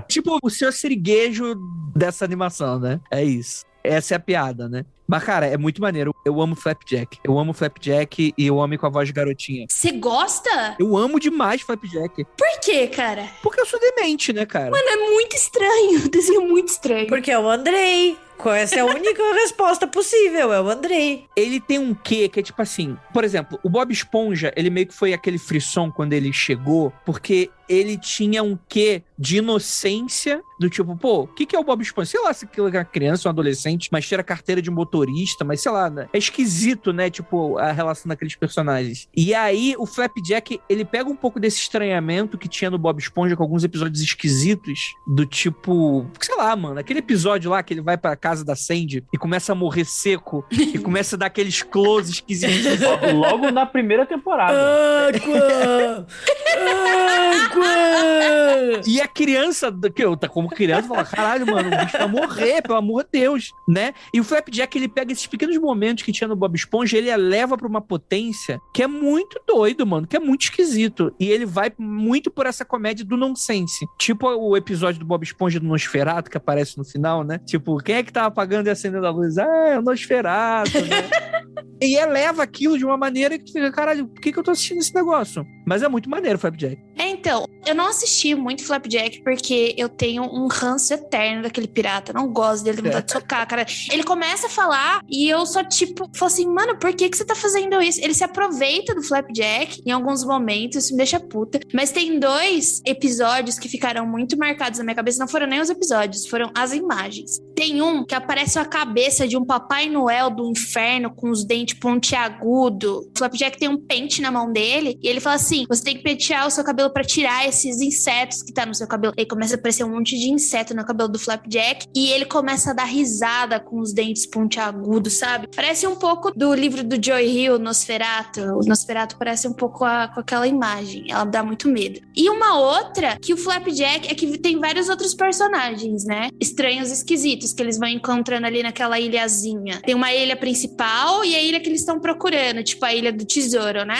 Tipo o seu siriguejo dessa animação, né? É isso. Essa é a piada, né? Mas, cara, é muito maneiro. Eu amo Flapjack. Eu amo Flapjack e eu amo com a voz de garotinha. Você gosta? Eu amo demais Flapjack. Por quê, cara? Porque eu sou demente, né, cara? Mano, é muito estranho. Desenho muito estranho. Porque é o Andrei. Essa é a única resposta possível, é o Andrei. Ele tem um quê que é tipo assim... Por exemplo, o Bob Esponja, ele meio que foi aquele frisson quando ele chegou, porque ele tinha um quê de inocência, do tipo, pô, o que é o Bob Esponja? Sei lá se aquilo é uma criança, um adolescente, mas tira carteira de motorista, mas sei lá, né? É esquisito, né? Tipo, a relação daqueles personagens. E aí, o Flapjack, ele pega um pouco desse estranhamento que tinha no Bob Esponja, com alguns episódios esquisitos, do tipo... Sei lá, mano, aquele episódio lá que ele vai pra casa da Sandy e começa a morrer seco e começa a dar aqueles close esquisitos. Logo na primeira temporada. Água! Água! E a criança, que eu tá como criança, fala, caralho, mano, o bicho vai morrer, pelo amor de Deus, né? E o Flapjack, ele pega esses pequenos momentos que tinha no Bob Esponja, ele eleva pra uma potência que é muito doido, mano, que é muito esquisito. E ele vai muito por essa comédia do nonsense. Tipo o episódio do Bob Esponja do Nosferatu, que aparece no final, né? Tipo, quem é que tava apagando e acendendo a luz? Ah, é o Nosferatu, né? E eleva aquilo de uma maneira que tu fica, caralho, por que eu tô assistindo esse negócio? Mas é muito maneiro o Flapjack. Então, eu não assisti muito Flapjack porque eu tenho um ranço eterno daquele pirata. Não gosto dele, tenho vontade de socar, cara. Ele começa a falar e eu só, tipo, falo assim, mano, por que você tá fazendo isso? Ele se aproveita do Flapjack em alguns momentos, isso me deixa puta. Mas tem 2 episódios que ficaram muito marcados na minha cabeça. Não foram nem os episódios, foram as imagens. Tem um que aparece a cabeça de um Papai Noel do inferno com os dentes pontiagudos. O Flapjack tem um pente na mão dele e ele fala assim, você tem que pentear o seu cabelo pra tirar esses insetos que tá no seu cabelo. Aí começa a aparecer um monte de inseto no cabelo do Flapjack e ele começa a dar risada com os dentes pontiagudos, sabe? Parece um pouco do livro do Joy Hill, Nosferatu. O Nosferatu parece um pouco com aquela imagem. Ela dá muito medo. E uma outra, que o Flapjack é que tem vários outros personagens, né? Estranhos, esquisitos, que eles vão encontrando ali naquela ilhazinha. Tem uma ilha principal e a ilha que eles estão procurando, tipo a Ilha do Tesouro, né?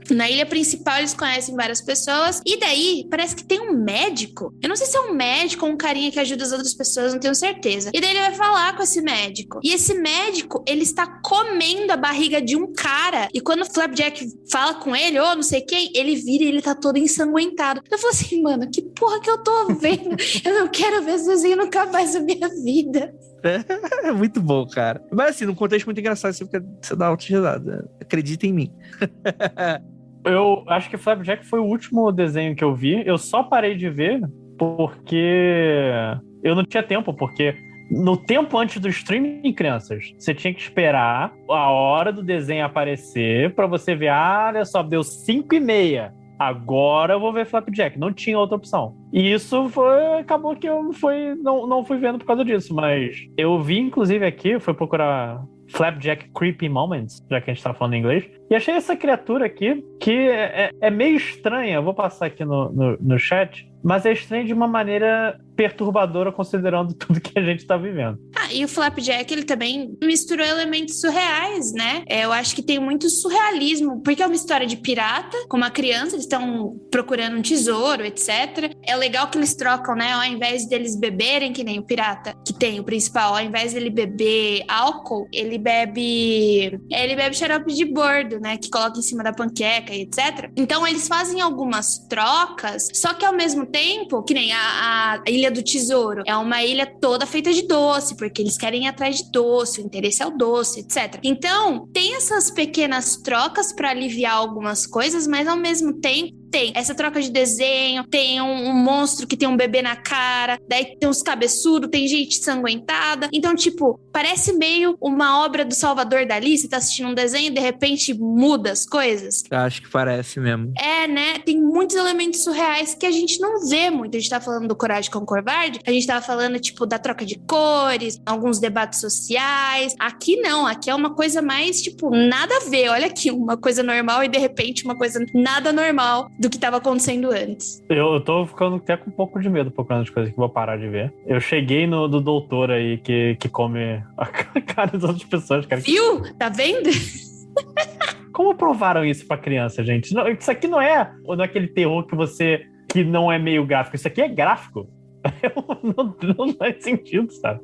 Na ilha principal eles conhecem várias pessoas e daí parece que tem um médico. Eu não sei se é um médico ou um carinha que ajuda as outras pessoas, não tenho certeza. E daí ele vai falar com esse médico. E esse médico, ele está comendo a barriga de um cara. E quando o Flapjack fala com ele, ou não sei quem, ele vira e ele tá todo ensanguentado. Eu falo assim, mano, que porra que eu tô vendo? Eu não quero ver esse desenho nunca mais na minha vida. É muito bom, cara. Mas assim, num contexto muito engraçado, você dá alta risada. Acredita em mim. Eu acho que Flapjack foi o último desenho que eu vi. Eu só parei de ver porque eu não tinha tempo, porque no tempo antes do streaming, crianças, você tinha que esperar a hora do desenho aparecer pra você ver, olha só, deu 5:30. Agora eu vou ver Flapjack. Não tinha outra opção. E isso acabou que eu não fui vendo por causa disso, mas eu vi, inclusive, aqui, fui procurar Flapjack Creepy Moments, já que a gente tá falando em inglês, e achei essa criatura aqui, que é meio estranha, eu vou passar aqui no chat, mas é estranha de uma maneira perturbadora, considerando tudo que a gente tá vivendo. E o Flapjack, ele também misturou elementos surreais, né? Eu acho que tem muito surrealismo, porque é uma história de pirata, com uma criança, eles estão procurando um tesouro, etc. É legal que eles trocam, né? Ao invés deles beberem, que nem o pirata, que tem o principal, ao invés dele beber álcool, ele bebe xarope de bordo, né? Que coloca em cima da panqueca e etc. Então, eles fazem algumas trocas, só que ao mesmo tempo, que nem a Ilha do Tesouro, é uma ilha toda feita de doce, porque eles querem ir atrás de doce, o interesse é o doce, etc. Então, tem essas pequenas trocas para aliviar algumas coisas, mas ao mesmo tempo tem essa troca de desenho, tem um monstro que tem um bebê na cara, daí tem uns cabeçudos, tem gente ensanguentada. Então, tipo, parece meio uma obra do Salvador Dalí. Você tá assistindo um desenho e de repente muda as coisas. Acho que parece mesmo. É, né? Tem muitos elementos surreais que a gente não vê muito. A gente tá falando do Coragem com Covarde, a gente tava falando, tipo, da troca de cores, alguns debates sociais. Aqui não, aqui é uma coisa mais, tipo, nada a ver. Olha aqui, uma coisa normal e de repente uma coisa nada normal do que estava acontecendo antes. Eu tô ficando até com um pouco de medo procurando as coisas que vou parar de ver. Eu cheguei no do doutor aí que come a cara das outras pessoas, cara. Viu? Tá vendo? Como provaram isso pra criança, gente? Não, isso aqui não é aquele terror que não é meio gráfico. Isso aqui é gráfico. Não faz sentido, sabe?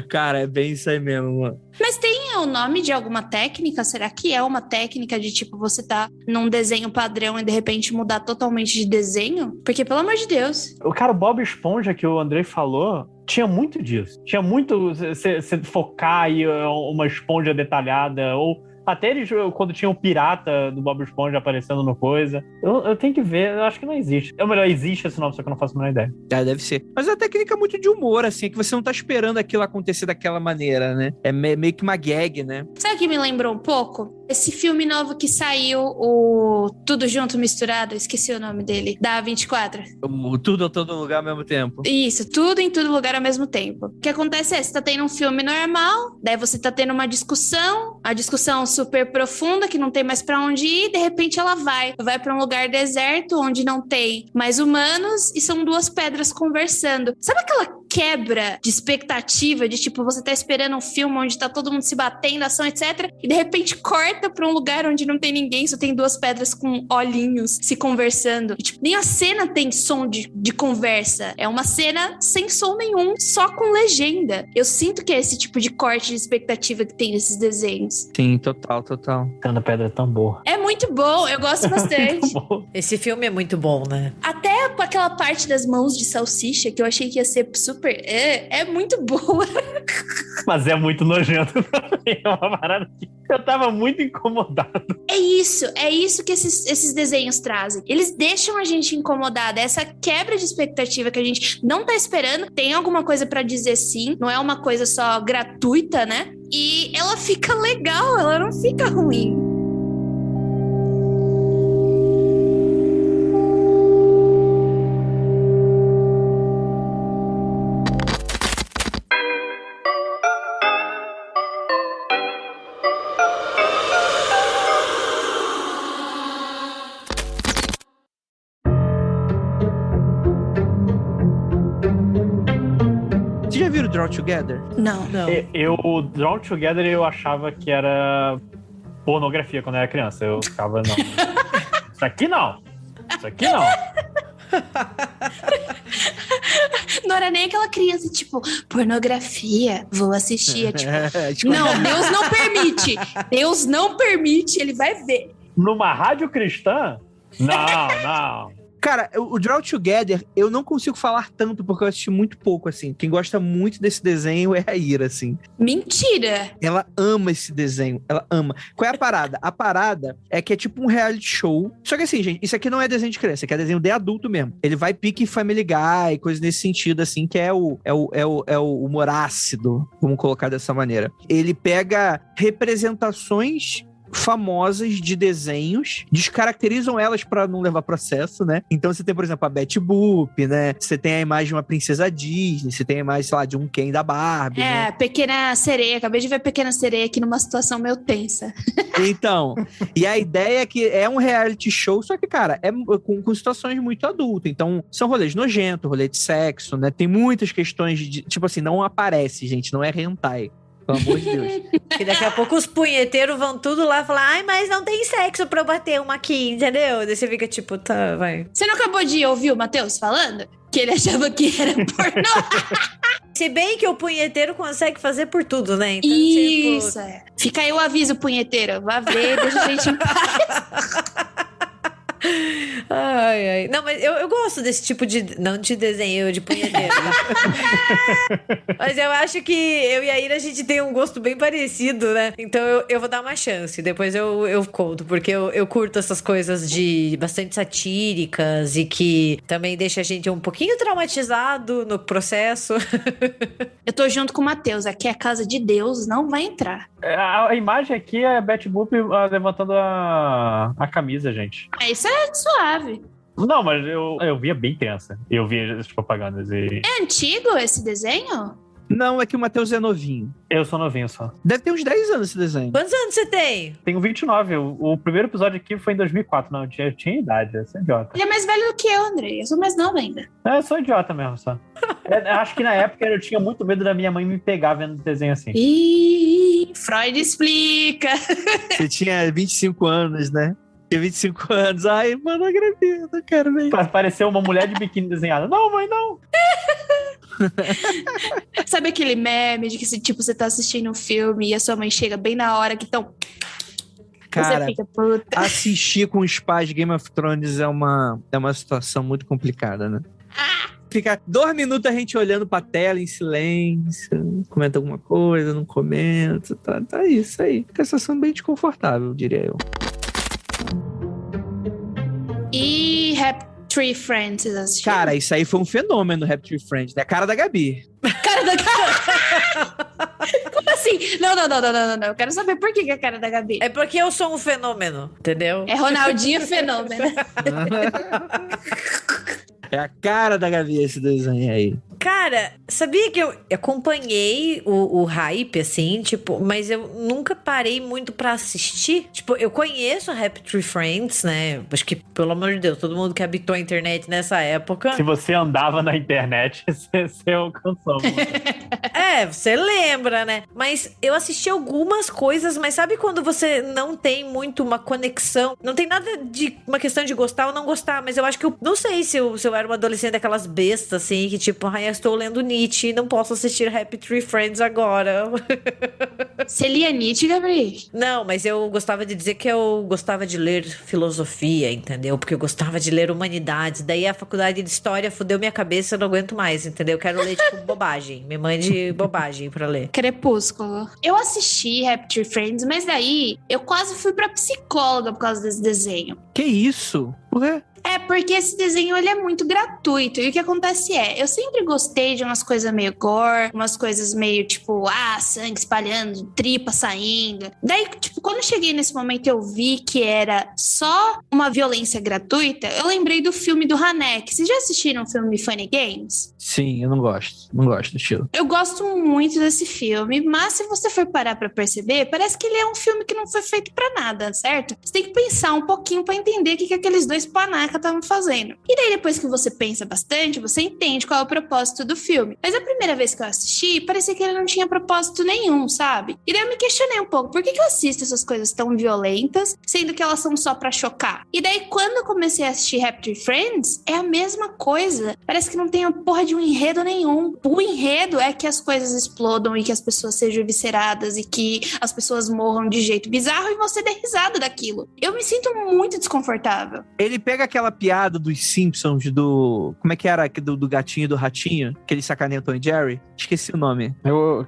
Cara, é bem isso aí mesmo, mano. Mas tem o nome de alguma técnica? Será que é uma técnica de, tipo, você tá num desenho padrão e de repente mudar totalmente de desenho? Porque, pelo amor de Deus. O cara, o Bob Esponja que o Andrei falou, tinha muito disso. Tinha muito você focar em uma esponja detalhada, ou até eles, quando tinha o pirata do Bob Esponja aparecendo no coisa. Eu tenho que ver, eu acho que não existe. Ou melhor, existe esse nome, só que eu não faço a menor ideia. Deve ser. Mas é uma técnica muito de humor, assim, é que você não tá esperando aquilo acontecer daquela maneira, né? É meio que uma gag, né? Sabe o que me lembrou um pouco? Esse filme novo que saiu, o Tudo Junto Misturado, esqueci o nome dele, da A24. Tudo a todo lugar ao mesmo tempo. Isso, tudo em todo lugar ao mesmo tempo. O que acontece é, você tá tendo um filme normal, daí você tá tendo uma discussão, a discussão super profunda, que não tem mais pra onde ir, de repente ela vai pra um lugar deserto, onde não tem mais humanos, e são duas pedras conversando. Sabe aquela quebra de expectativa, de tipo, você tá esperando um filme onde tá todo mundo se batendo, ação, etc, e de repente corta pra um lugar onde não tem ninguém, só tem duas pedras com olhinhos se conversando. E, tipo, nem a cena tem som de conversa. É uma cena sem som nenhum, só com legenda. Eu sinto que é esse tipo de corte de expectativa que tem nesses desenhos. Sim, total. Cada pedra é tão boa. É muito bom, eu gosto bastante. Esse filme é muito bom, né? Até aquela parte das mãos de salsicha, que eu achei que ia ser super... É muito boa. Mas é muito nojento pra mim. É uma parada que eu tava muito incomodado. É isso que esses desenhos trazem. Eles deixam a gente incomodada. Essa quebra de expectativa que a gente não tá esperando. Tem alguma coisa pra dizer sim. Não é uma coisa só gratuita, né? E ela fica legal, ela não fica ruim. Vocês já viram Draw Together? Não. O Drawn Together eu achava que era pornografia quando eu era criança. Eu ficava, não. Isso aqui não. Não era nem aquela criança, tipo, pornografia, vou assistir. É tipo, não, Deus não permite. Deus não permite, ele vai ver. Numa rádio cristã? Não. Cara, o Draw Together, eu não consigo falar tanto, porque eu assisti muito pouco, assim. Quem gosta muito desse desenho é a Ira, assim. Mentira! Ela ama esse desenho, ela ama. Qual é a parada? A parada é que é tipo um reality show. Só que assim, gente, isso aqui não é desenho de criança, aqui é desenho de adulto mesmo. Ele vai pique Family Guy, coisa nesse sentido, assim, que é o humor ácido, vamos colocar dessa maneira. Ele pega representações famosas de desenhos, descaracterizam elas pra não levar processo, né? Então você tem, por exemplo, a Betty Boop, né? Você tem a imagem de uma princesa Disney, você tem a imagem, sei lá, de um Ken da Barbie, né? Pequena Sereia. Acabei de ver Pequena Sereia aqui numa situação meio tensa. Então, e a ideia é que é um reality show, só que, cara, é com situações muito adultas. Então, são rolês nojentos, rolê de sexo, né? Tem muitas questões de, tipo assim, não aparece, gente, não é hentai. Pelo amor de Deus. E daqui a pouco os punheteiros vão tudo lá falar, ai, mas não tem sexo pra eu bater uma aqui, entendeu? Daí você fica tipo, tá, vai. Você não acabou de ouvir o Matheus falando? Que ele achava que era pornô. Se bem que o punheteiro consegue fazer por tudo, né? Então, isso, tipo... é. Fica aí o aviso, punheteiro. Vá ver, deixa a gente em paz. Ai. Não, mas eu gosto desse tipo de... Não de desenho, de punheteiro. Mas eu acho que eu e a Ira, a gente tem um gosto bem parecido, né? Então eu vou dar uma chance. Depois eu conto. Porque eu curto essas coisas de bastante satíricas e que também deixa a gente um pouquinho traumatizado no processo. Eu tô junto com o Matheus. Aqui é a casa de Deus, não vai entrar. A imagem aqui é a Betty Boop levantando a camisa, gente. Isso é suave. Não, mas eu via bem criança. Eu via as propagandas e... É antigo esse desenho? Não, é que o Matheus é novinho. Eu sou novinho só. Deve ter uns 10 anos esse desenho. Quantos anos você tem? Tenho 29. O primeiro episódio aqui foi em 2004. Não, eu tinha idade. Eu sou idiota. Ele é mais velho do que eu, Andrei. Eu sou mais nova ainda. Eu sou idiota mesmo, só. Acho que na época eu tinha muito medo da minha mãe me pegar vendo desenho assim. Ih, Freud explica. Você tinha 25 anos, né? Tinha 25 anos. Ai, mano, eu grávida, quero ver. Pareceu uma mulher de biquíni desenhada. Não, mãe, não. Sabe aquele meme de que, tipo, você tá assistindo um filme e a sua mãe chega bem na hora que estão... Cara, você fica, puta. assistir com os pais de Game of Thrones é uma situação muito complicada, né? Fica 2 minutos a gente olhando pra tela em silêncio, comenta alguma coisa, não comenta, tá isso aí. Fica uma situação bem desconfortável, diria eu. E Tree Friends, vocês assistiram? Cara, isso aí foi um fenômeno, Happy Tree Friends, né? A cara da Gabi. Cara da Gabi. Como assim? Não. Eu quero saber por que a cara da Gabi. É porque eu sou um fenômeno, entendeu? É Ronaldinho Fenômeno. É a cara da Gabi esse desenho aí. Cara, sabia que eu acompanhei o hype, assim, tipo, mas eu nunca parei muito pra assistir. Tipo, eu conheço Happy Tree Friends, né? Acho que, pelo amor de Deus, todo mundo que habitou a internet nessa época... Se você andava na internet, você alcançou. É, você lembra, né? Mas eu assisti algumas coisas, mas sabe quando você não tem muito uma conexão? Não tem nada de uma questão de gostar ou não gostar, mas eu acho que eu não sei se eu era uma adolescente daquelas bestas, assim, que tipo, ai, eu estou lendo Nietzsche e não posso assistir Happy Tree Friends agora. Você lia Nietzsche, Gabriel? Não, mas eu gostava de dizer que eu gostava de ler filosofia, entendeu? Porque eu gostava de ler humanidades. Daí a faculdade de história fudeu minha cabeça, eu não aguento mais, entendeu? Eu quero ler, tipo, bobagem. Me mande bobagem pra ler. Crepúsculo. Eu assisti Happy Tree Friends, mas daí eu quase fui pra psicóloga por causa desse desenho. Que isso? Por quê? É, porque esse desenho, ele é muito gratuito. E o que acontece eu sempre gostei de umas coisas meio gore, umas coisas meio, tipo, sangue espalhando, tripa saindo. Daí, tipo, quando eu cheguei nesse momento e eu vi que era só uma violência gratuita, eu lembrei do filme do Haneke. Vocês já assistiram o filme Funny Games? Sim, eu não gosto. Não gosto do estilo. Eu gosto muito desse filme, mas se você for parar pra perceber, parece que ele é um filme que não foi feito pra nada, certo? Você tem que pensar um pouquinho pra entender o que aqueles dois panacas estavam fazendo. E daí, depois que você pensa bastante, você entende qual é o propósito do filme. Mas a primeira vez que eu assisti, parecia que ele não tinha propósito nenhum, sabe? E daí eu me questionei um pouco, por que eu assisto essas coisas tão violentas, sendo que elas são só pra chocar? E daí, quando eu comecei a assistir Happy Tree Friends, é a mesma coisa. Parece que não tem a porra de um enredo nenhum. O enredo é que as coisas explodam e que as pessoas sejam evisceradas e que as pessoas morram de jeito bizarro e você dê risada daquilo. Eu me sinto muito desconfortável. Ele pega aquela piada dos Simpsons, como é que era? Do gatinho e do ratinho? Que eles sacaneiam Tom e Jerry? Esqueci o nome.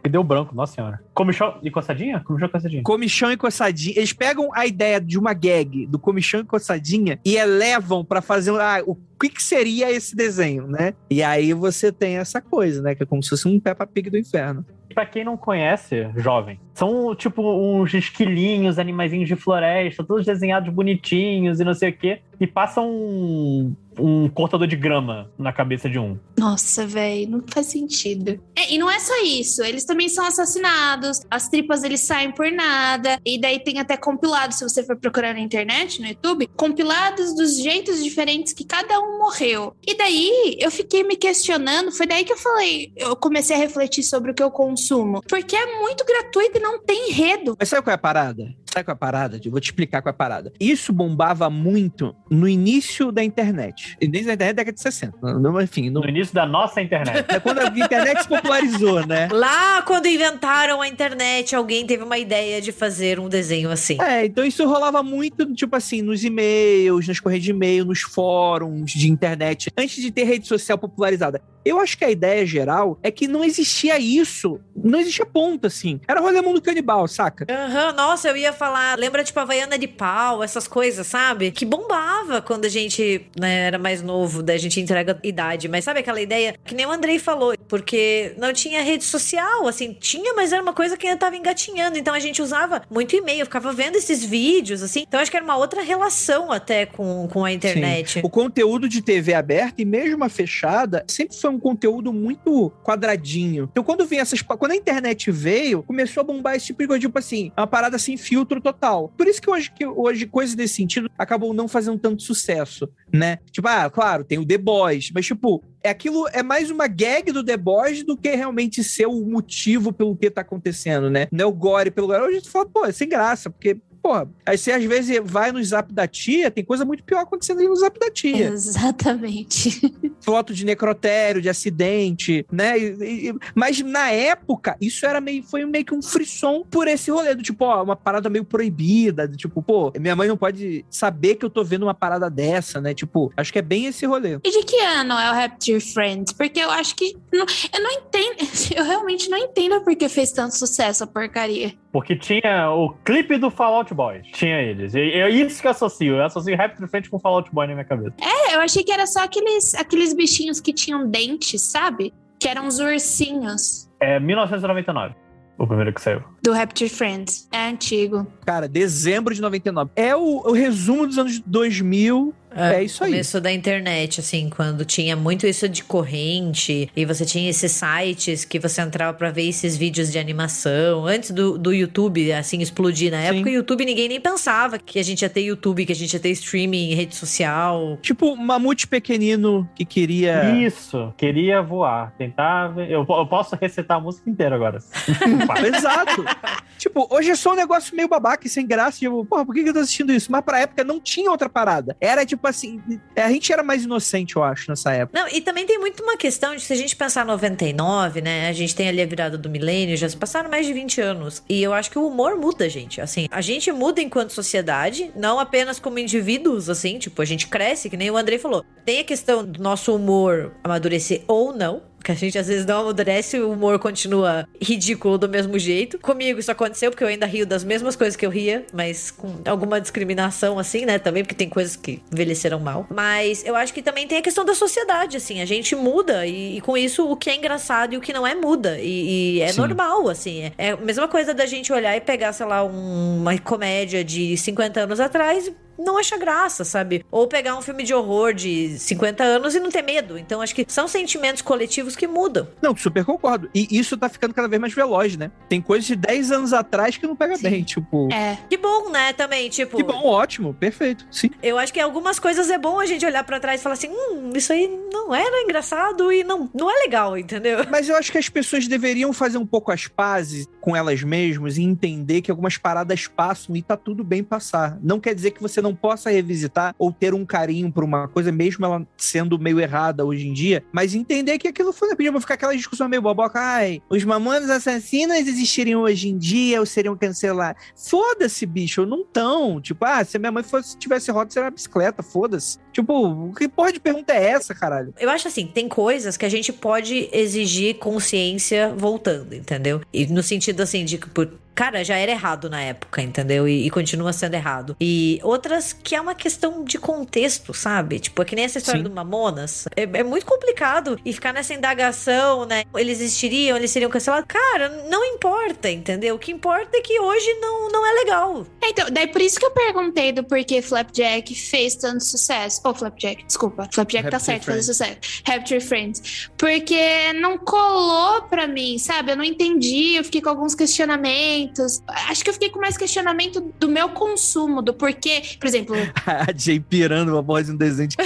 Que deu branco, nossa senhora. Comichão e coçadinha? Comichão e coçadinha. Comichão e coçadinha. Eles pegam a ideia de uma gag do comichão e coçadinha e elevam pra fazer o que seria esse desenho, né? E aí você tem essa coisa, né? Que é como se fosse um Peppa Pig do inferno. Pra quem não conhece, jovem, são tipo uns esquilinhos, animaizinhos de floresta, todos desenhados bonitinhos e não sei o quê, e passam um cortador de grama na cabeça de um. Nossa, velho, não faz sentido. E não é só isso, eles também são assassinados, as tripas eles saem por nada, e daí tem até compilados, se você for procurar na internet, no YouTube, compilados dos jeitos diferentes que cada um morreu. E daí eu fiquei me questionando, foi daí que eu comecei a refletir sobre o que eu consumo, porque é muito gratuito e não tem enredo. Mas sabe qual é a parada? Eu vou te explicar qual é a parada. Isso bombava muito no início da internet. Início da internet, década de 60. Enfim, no início da nossa internet. É quando a internet se popularizou, né? Lá, quando inventaram a internet, alguém teve uma ideia de fazer um desenho assim. Então isso rolava muito, tipo assim, nos e-mails, nas correios de e-mail, nos fóruns de internet, antes de ter rede social popularizada. Eu acho que a ideia geral é que não existia isso. Não existia ponto, assim. Era rolê mundo canibal, saca? Nossa, eu ia falar, lembra tipo Havaiana de pau, essas coisas, sabe? Que bombava quando a gente, né, era mais novo, daí a gente entrega idade. Mas sabe aquela ideia que nem o Andrei falou? Porque não tinha rede social, assim, tinha, mas era uma coisa que ainda tava engatinhando. Então a gente usava muito e-mail, ficava vendo esses vídeos, assim. Então acho que era uma outra relação até com a internet. Sim. O conteúdo de TV aberta e mesmo a fechada sempre foi um conteúdo muito quadradinho. Então quando a internet veio, começou a bombar esse tipo de coisa, tipo assim, uma parada sem filtro total. Por isso que hoje coisas desse sentido acabam não fazendo tanto sucesso, né? Tipo, claro, tem o The Boys, mas tipo, aquilo é mais uma gag do The Boys do que realmente ser o motivo pelo que tá acontecendo, né? Não é o gore pelo gore. Hoje tu fala, pô, é sem graça, porque porra, aí você às vezes vai no zap da tia, tem coisa muito pior acontecendo ali no zap da tia. Exatamente. Foto de necrotério, de acidente, né? Mas na época, isso foi meio que um frisson por esse rolê do tipo, ó, uma parada meio proibida, do tipo, pô, minha mãe não pode saber que eu tô vendo uma parada dessa, né? Tipo, acho que é bem esse rolê. E de que ano é o Rapture Friends? Porque eu acho que... eu não entendo... Eu realmente não entendo por que fez tanto sucesso a porcaria. Porque tinha o clipe do Fall Out Boy. Tinha eles. E é isso que eu associo. Eu associo Rapture Friends com Fall Out Boy na minha cabeça. Eu achei que era só aqueles bichinhos que tinham dentes, sabe? Que eram os ursinhos. É 1999. O primeiro que saiu. Do Rapture Friends. É antigo. Cara, dezembro de 99. É o resumo dos anos 2000. É isso aí. Começo da internet, assim, quando tinha muito isso de corrente e você tinha esses sites que você entrava pra ver esses vídeos de animação. Antes do YouTube, assim, explodir. Na época, o YouTube, ninguém nem pensava que a gente ia ter YouTube, que a gente ia ter streaming, rede social. Tipo, mamute pequenino que queria... Isso. Queria voar. Tentava... Eu posso recitar a música inteira agora. Exato. Tipo, hoje é só um negócio meio babaca e sem graça. Tipo, porra, por que eu tô assistindo isso? Mas pra época não tinha outra parada. Era tipo assim, a gente era mais inocente, eu acho, nessa época. Não, e também tem muito uma questão de, se a gente pensar 99, né, a gente tem ali a virada do milênio, já se passaram mais de 20 anos, e eu acho que o humor muda, gente, assim, a gente muda enquanto sociedade, não apenas como indivíduos, assim, tipo, a gente cresce, que nem o Andrei falou, tem a questão do nosso humor amadurecer ou não, que a gente às vezes não amadurece, o humor continua ridículo do mesmo jeito. Comigo isso aconteceu, porque eu ainda rio das mesmas coisas que eu ria, mas com alguma discriminação, assim, né, também, porque tem coisas que envelheceram mal. Mas eu acho que também tem a questão da sociedade, assim, a gente muda, e com isso o que é engraçado e o que não é muda, e é normal, assim, é a mesma coisa da gente olhar e pegar, sei lá, uma comédia de 50 anos atrás, não acha graça, sabe? Ou pegar um filme de horror de 50 anos e não ter medo. Então, acho que são sentimentos coletivos que mudam. Não, super concordo. E isso tá ficando cada vez mais veloz, né? Tem coisas de 10 anos atrás que não pega bem, tipo... Que bom, né, também, tipo... Que bom, ótimo, perfeito, sim. Eu acho que algumas coisas é bom a gente olhar pra trás e falar assim, isso aí não era engraçado e não é legal, entendeu? Mas eu acho que as pessoas deveriam fazer um pouco as pazes com elas mesmas e entender que algumas paradas passam e tá tudo bem passar. Não quer dizer que você não possa revisitar ou ter um carinho por uma coisa, mesmo ela sendo meio errada hoje em dia, mas entender que aquilo foi... Podia ficar aquela discussão meio boboca, ai, os Mamonas Assassinas existiriam hoje em dia ou seriam cancelados? Foda-se, bicho, não tão. Tipo, se a minha mãe tivesse roda, seria uma bicicleta, foda-se. Tipo, que porra de pergunta é essa, caralho? Eu acho assim, tem coisas que a gente pode exigir consciência voltando, entendeu? E no sentido assim, de que, cara, já era errado na época, entendeu? E continua sendo errado. E outras que é uma questão de contexto, sabe? Tipo, é que nem essa história do Mamonas. É muito complicado. E ficar nessa indagação, né? Eles existiriam, eles seriam cancelados. Cara, não importa, entendeu? O que importa é que hoje não é legal. Então, daí por isso que eu perguntei do porquê Flapjack fez tanto sucesso. Flapjack, desculpa. Flapjack tá certo, fez sucesso. Rapture Friends. Porque não colou pra mim, sabe? Eu não entendi, eu fiquei com alguns questionamentos. Acho que eu fiquei com mais questionamento do meu consumo, do porquê. Por exemplo... A Jay pirando uma voz em um desenho de...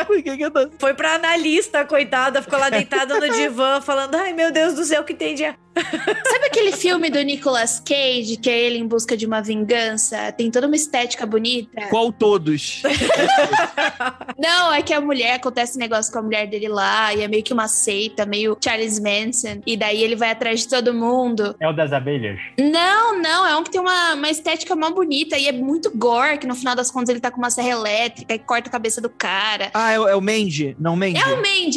Por que eu tô... Foi pra analista, coitada. Ficou lá deitada no divã, falando, ai, meu Deus do céu, o que tem de... Sabe aquele filme do Nicolas Cage, que é ele em busca de uma vingança? Tem toda uma estética bonita. Qual todos? Não, é que a mulher, acontece um negócio com a mulher dele lá, e é meio que uma seita, meio Charles Manson, e daí ele vai atrás de todo mundo. É o das abelhas? Não, é um que tem uma estética mó bonita, e é muito gore, que no final das contas ele tá com uma serra elétrica e corta a cabeça do cara. É o Mandy? Não, Mandy.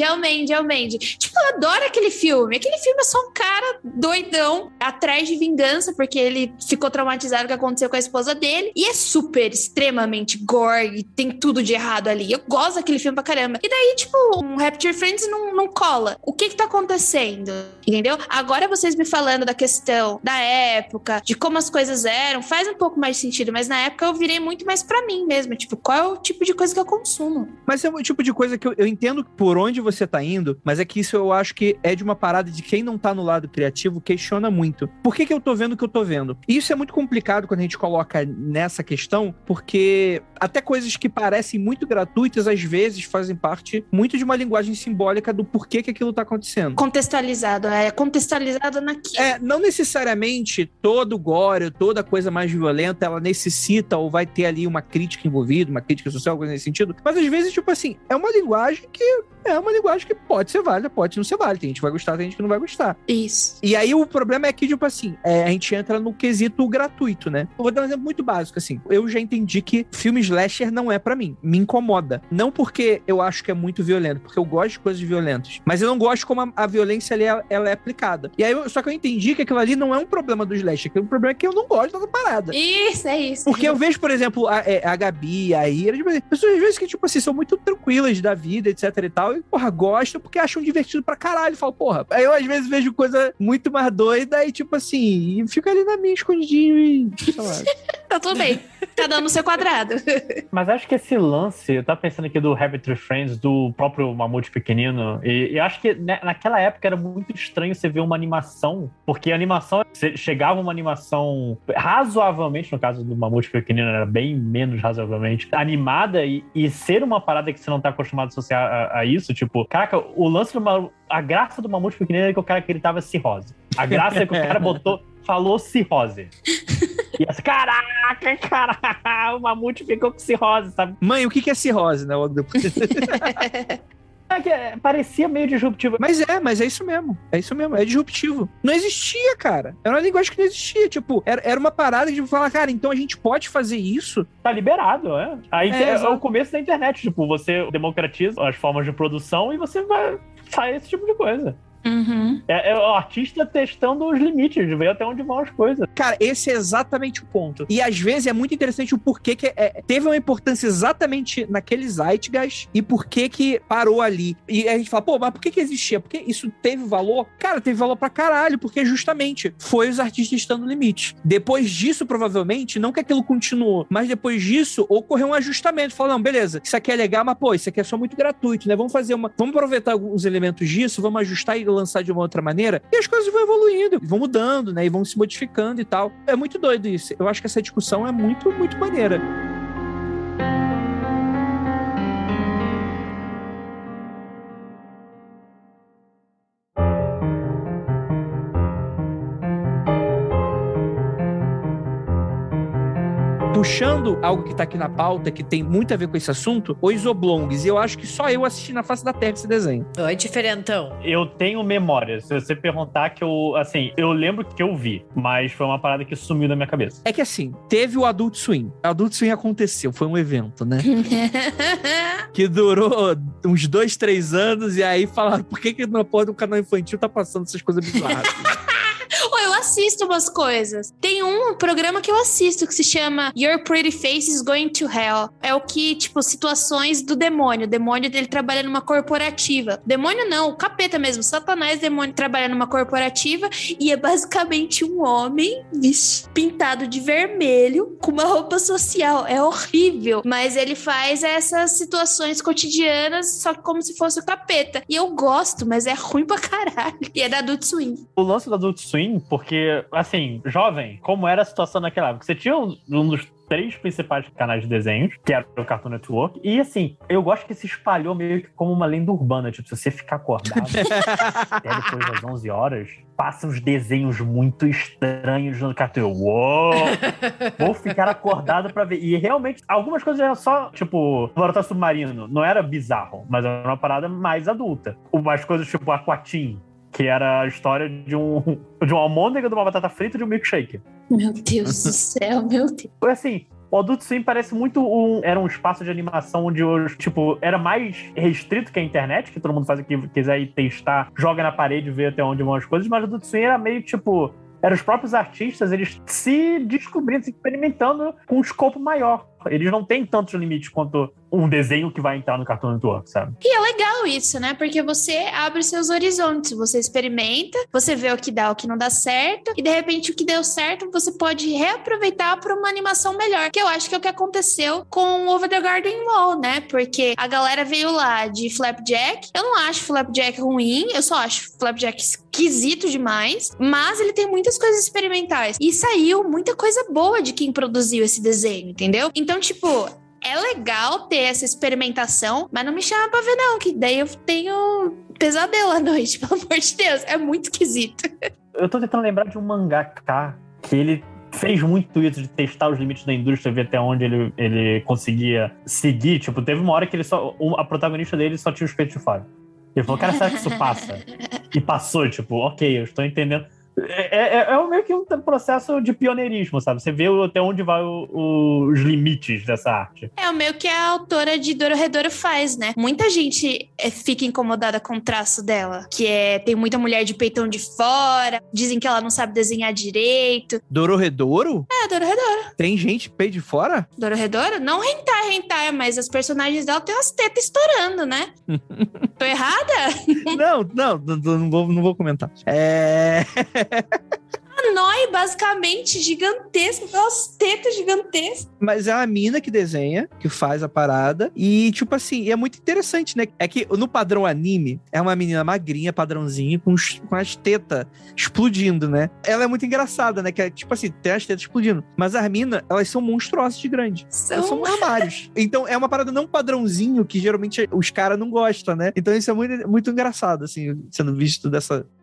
É o Mandy. Tipo, eu adoro aquele filme. Aquele filme é só um cara doidão, atrás de vingança, porque ele ficou traumatizado com o que aconteceu com a esposa dele, e é super, extremamente gore, e tem tudo de errado ali. Eu gosto daquele filme pra caramba. E daí, tipo, um Rapture Friends não cola. O que tá acontecendo? Entendeu? Agora vocês me falando da questão da época, de como as coisas eram, faz um pouco mais sentido, mas na época eu virei muito mais pra mim mesmo, tipo, qual é o tipo de coisa que eu consumo? Mas é o tipo de coisa que eu entendo por onde você tá indo, mas é que isso eu acho que é de uma parada de quem não tá no lado criativo. negativo questiona muito. Por que eu tô vendo o que eu tô vendo? E isso é muito complicado quando a gente coloca nessa questão, porque até coisas que parecem muito gratuitas, às vezes fazem parte muito de uma linguagem simbólica do porquê que aquilo tá acontecendo. Contextualizado naquilo. Não necessariamente todo gore, toda coisa mais violenta, ela necessita ou vai ter ali uma crítica envolvida, uma crítica social, coisa nesse sentido. Mas às vezes, tipo assim, é uma linguagem que pode ser válida, pode não ser válida. Tem gente que vai gostar, tem gente que não vai gostar. Isso. E aí o problema é que, tipo assim, a gente entra no quesito gratuito, né? Eu vou dar um exemplo muito básico, assim. Eu já entendi que filme slasher não é pra mim. Me incomoda. Não porque eu acho que é muito violento, porque eu gosto de coisas violentas. Mas eu não gosto como a violência ali, ela é aplicada. E aí, só que eu entendi que aquilo ali não é um problema do slasher. O problema é que eu não gosto dessa parada. Isso, é isso. Porque eu vejo, por exemplo, a Gabi, a Ira, tipo, pessoas às vezes que, tipo assim, são muito tranquilas da vida, etc e tal, e, porra, gostam porque acham divertido pra caralho. Falo, porra. Aí eu, às vezes, vejo coisa muito mais doida e, tipo assim, e fico ali na minha escondidinho e, sei lá. Tá tudo bem. Cada um no seu quadrado. Mas acho que esse lance, eu tava pensando aqui do Happy Tree Friends, do próprio Mamute Pequenino, e acho que naquela época era muito estranho você ver uma animação, porque a animação, chegava uma animação razoavelmente, no caso do Mamute Pequenino era bem menos razoavelmente, animada e ser uma parada que você não tá acostumado a associar a isso, tipo, caraca, o lance a graça do Mamute Pequenino é que o cara que ele tava cirrose. A graça é que o cara falou cirrose. E assim, caraca, o Mamute ficou com cirrose, sabe? Mãe, o que é cirrose, né? Parecia meio disruptivo. Mas é isso mesmo. É isso mesmo, é disruptivo. Não existia, cara. Era uma linguagem que não existia. Tipo, era uma parada de falar, cara, então a gente pode fazer isso? Tá liberado, é. Aí é o começo da internet. Tipo, você democratiza as formas de produção e você vai sair esse tipo de coisa. Uhum. É o artista testando os limites, de ver até onde vão as coisas. Cara, esse é exatamente o ponto. E às vezes é muito interessante o porquê que teve uma importância exatamente naquele zeitgeist e porquê que parou ali. E a gente fala, pô, mas por que existia? Porque isso teve valor? Cara, teve valor pra caralho, porque justamente foi os artistas testando limites. Depois disso, provavelmente, não que aquilo continuou, mas depois disso, ocorreu um ajustamento. Falou, não, beleza, isso aqui é legal, mas pô, isso aqui é só muito gratuito, né? Vamos aproveitar alguns elementos disso, vamos ajustar e lançar de uma outra maneira, e as coisas vão evoluindo, vão mudando, né, e vão se modificando e tal. É muito doido isso. Eu acho que essa discussão é muito, muito maneira. Puxando algo que tá aqui na pauta, que tem muito a ver com esse assunto, os oblongs. E eu acho que só eu assisti na face da terra esse desenho. Oi, diferentão. Eu tenho memória. Se você perguntar que eu lembro que eu vi, mas foi uma parada que sumiu da minha cabeça. É que assim, teve o Adult Swim. O Adult Swim aconteceu, foi um evento, né? Que durou uns 2-3 anos, e aí falaram, por que na porra do canal infantil tá passando essas coisas bizarras? Eu assisto umas coisas. Tem um programa que eu assisto que se chama Your Pretty Face is Going to Hell. É o que, tipo, situações do demônio. O demônio dele trabalha numa corporativa. Demônio não, o capeta mesmo. Satanás, demônio, trabalha numa corporativa e é basicamente um homem pintado de vermelho com uma roupa social. É horrível. Mas ele faz essas situações cotidianas só como se fosse o capeta. E eu gosto, mas é ruim pra caralho. E é da Adult Swim. O lance da Adult Swim, porque, assim, jovem, como era a situação naquela época? Você tinha um dos 3 principais canais de desenhos, que era o Cartoon Network, e assim, eu gosto que se espalhou meio que como uma lenda urbana, tipo, se você ficar acordado até depois das 11 horas, passam uns desenhos muito estranhos no Cartoon. Uou! Vou ficar acordado pra ver. E realmente, algumas coisas eram só, tipo, Laboratório Submarino, não era bizarro, mas era uma parada mais adulta. Umas coisas tipo Aquatim, que era a história de uma almôndega, de uma batata frita e de um milkshake. Meu Deus do céu, meu Deus. Assim, o Adult Swim parece muito era um espaço de animação onde, tipo, era mais restrito que a internet, que todo mundo faz o que quiser ir testar, joga na parede e vê até onde vão as coisas, mas o Adult Swim era meio, tipo... Eram os próprios artistas, eles se descobrindo, se experimentando com um escopo maior. Eles não têm tantos limites quanto um desenho que vai entrar no Cartoon Network, sabe? E é legal legal isso, né? Porque você abre seus horizontes, você experimenta, você vê o que dá, o que não dá certo, e de repente o que deu certo você pode reaproveitar para uma animação melhor, que eu acho que é o que aconteceu com Over the Garden Wall, né? Porque a galera veio lá de Flapjack, eu não acho Flapjack ruim, eu só acho Flapjack esquisito demais, mas ele tem muitas coisas experimentais, e saiu muita coisa boa de quem produziu esse desenho, entendeu? Então, tipo, é legal ter essa experimentação, mas não me chama pra ver não, que daí eu tenho pesadelo à noite, pelo amor de Deus, é muito esquisito. Eu tô tentando lembrar de um mangaka que ele fez muito isso de testar os limites da indústria, ver até onde ele conseguia seguir. Tipo, teve uma hora que a protagonista dele só tinha os peitos de fora. Ele falou, cara, será que isso passa? E passou, tipo, ok, eu estou entendendo. É meio que um processo de pioneirismo, sabe? Você vê até onde vai os limites dessa arte. É o meio que a autora de Dorohedoro faz, né? Muita gente fica incomodada com o traço dela, que tem muita mulher de peitão de fora, dizem que ela não sabe desenhar direito. Dorohedoro? É, Dorohedoro. Tem gente peito de fora? Dorohedoro? Não hentai, mas as personagens dela têm umas tetas estourando, né? Tô errada? Não vou comentar. A Noi, basicamente, gigantesca, com umas tetas gigantescas. Mas é uma mina que desenha, que faz a parada. E, tipo assim, é muito interessante, né? É que no padrão anime, é uma menina magrinha, padrãozinho, com as tetas explodindo, né? Ela é muito engraçada, né? Que é, tipo assim, tem as tetas explodindo. Mas as minas, elas são monstruosas de grande. Elas são armários. Então, é uma parada não padrãozinho, que geralmente os caras não gostam, né? Então, isso é muito, muito engraçado, assim, sendo visto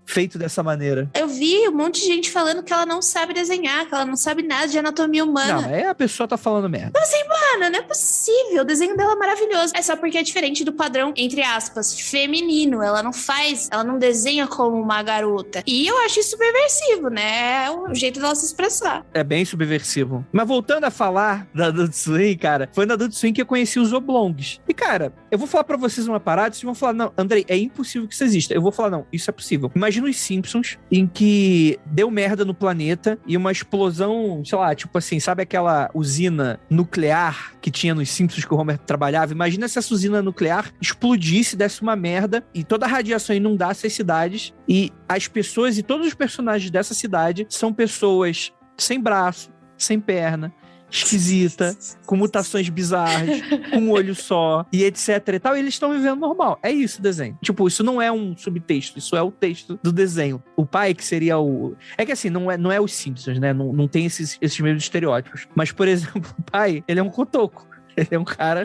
feito dessa maneira. Eu vi um monte de gente falando que ela não sabe desenhar, que ela não sabe nada de anatomia humana. Não, a pessoa tá falando merda. Mas assim, mano, não é possível. O desenho dela é maravilhoso. É só porque é diferente do padrão, entre aspas, feminino. Ela não desenha como uma garota. E eu acho isso subversivo, né? É o jeito dela se expressar. É bem subversivo. Mas voltando a falar da Adult Swim, cara, foi na Adult Swim que eu conheci os oblongs. E, cara, eu vou falar pra vocês uma parada, vocês vão falar, não, Andrei, é impossível que isso exista. Eu vou falar, não, isso é possível. Imagina os Simpsons, em que deu merda no planeta e uma explosão, sei lá, tipo assim, sabe aquela usina nuclear que tinha nos Simpsons que o Homer trabalhava? Imagina se essa usina nuclear explodisse, desse uma merda e toda a radiação inundasse as cidades e as pessoas e todos os personagens dessa cidade são pessoas sem braço, sem perna, esquisita, com mutações bizarras, com um olho só, e etc e tal, e eles estão vivendo normal. É isso o desenho. Tipo, isso não é um subtexto, isso é o texto do desenho. O pai, que seria o... É que assim, não é os Simpsons, né? Não tem esses mesmos estereótipos. Mas, por exemplo, o pai, ele é um cotoco. Ele é um cara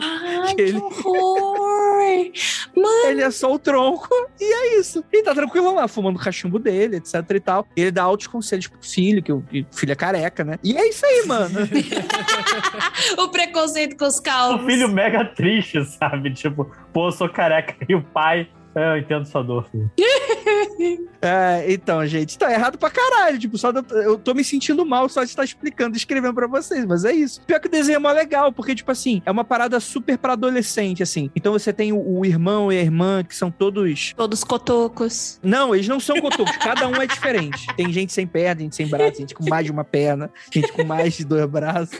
que horror! Mano! Ele é só o tronco e é isso. Ele tá tranquilo lá, fumando o cachimbo dele, etc e tal. Ele dá altos conselhos pro filho, que o filho é careca, né? E é isso aí, mano. O preconceito com os calvos. O filho mega triste, sabe? Tipo, pô, eu sou careca. E o pai... Eu entendo sua dor, filho. Então, gente, tá errado pra caralho. Tipo, eu tô me sentindo mal só de estar explicando e escrevendo pra vocês, mas é isso. Pior que o desenho é mó legal, porque, tipo assim, é uma parada super pra adolescente, assim. Então você tem o irmão e a irmã, que são todos... Todos cotocos. Não, eles não são cotocos, cada um é diferente. Tem gente sem perna, gente sem braço, gente com mais de uma perna, gente com mais de 2 braços.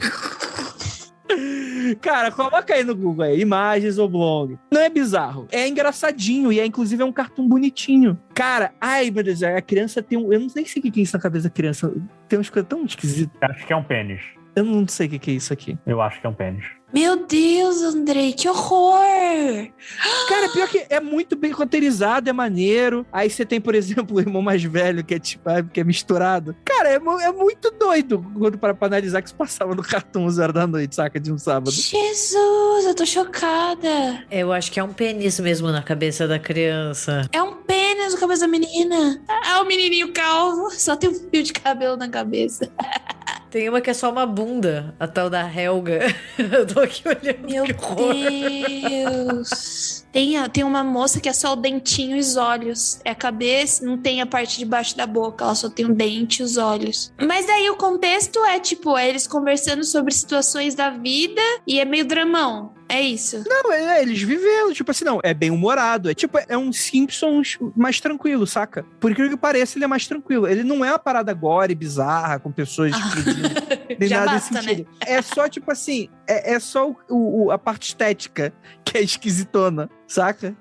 Cara, coloca aí no Google aí, imagens oblong. Não é bizarro, é engraçadinho e inclusive é um cartoon bonitinho. Cara, ai meu Deus, a criança tem eu não nem sei o que é isso na cabeça da criança. Tem umas coisas tão esquisitas. Acho que é um pênis. Eu não sei o que é isso aqui. Eu acho que é um pênis. Meu Deus, Andrei, que horror! Cara, pior que é muito bem roteirizado, é maneiro. Aí você tem, por exemplo, o irmão mais velho, que é tipo, que é misturado. Cara, é muito doido quando para analisar que isso passava no Cartoon 11 horas da noite, saca? De um sábado. Jesus, eu tô chocada. Eu acho que é um pênis mesmo na cabeça da criança. É um pênis na cabeça da menina. É o menininho calvo, só tem um fio de cabelo na cabeça. Tem uma que é só uma bunda, a tal da Helga. Eu tô aqui olhando. Meu Deus. Tem uma moça que é só o dentinho e os olhos. É a cabeça, não tem a parte de baixo da boca. Ela só tem o dente e os olhos. Mas daí o contexto é tipo, eles conversando sobre situações da vida e é meio dramão. É isso. Não, eles vivendo, tipo assim, não, é bem humorado. É um Simpsons mais tranquilo, saca? Por incrível que pareça, ele é mais tranquilo. Ele não é uma parada gore, bizarra, com pessoas explodindo. Nem Já nada basta, desse sentido. né? É só, tipo assim, é só a parte estética que é esquisitona, saca?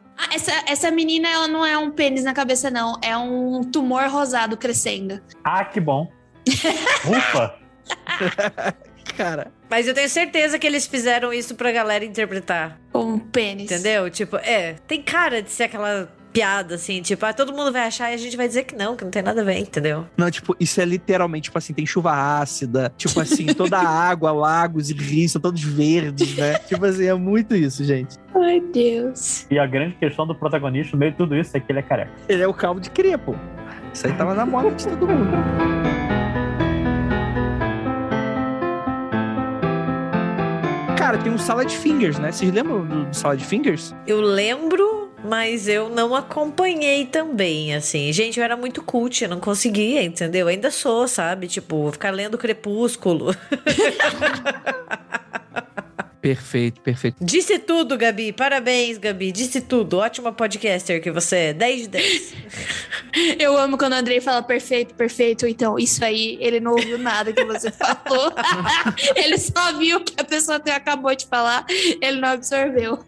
Essa menina, ela não é um pênis na cabeça, não. É um tumor rosado crescendo. Ah, que bom. Ufa! Cara. Mas eu tenho certeza que eles fizeram isso pra galera interpretar. Um pênis. Entendeu? Tipo, tem cara de ser aquela piada, assim, tipo, todo mundo vai achar e a gente vai dizer que não tem nada a ver, entendeu? Não, tipo, isso é literalmente, tipo assim, tem chuva ácida, tipo assim, toda a água, lagos e rios são todos verdes, né? Tipo assim, é muito isso, gente. Ai, Deus. E a grande questão do protagonista no meio de tudo isso é que ele é careca. Ele é o calvo de cria, pô. Isso aí tava na moda de todo mundo. Cara, tem um Salad Fingers, né? Vocês lembram do Salad Fingers? Eu lembro, mas eu não acompanhei também, assim. Gente, eu era muito cult, eu não conseguia, entendeu? Ainda sou, sabe? Tipo, ficar lendo Crepúsculo. Perfeito, perfeito. Disse tudo, Gabi. Parabéns, Gabi. Disse tudo. Ótima podcaster que você é. 10 de 10. Eu amo quando o Andrei fala perfeito, perfeito. Então, isso aí, ele não ouviu nada que você falou. Ele só viu que a pessoa acabou de falar, ele não absorveu.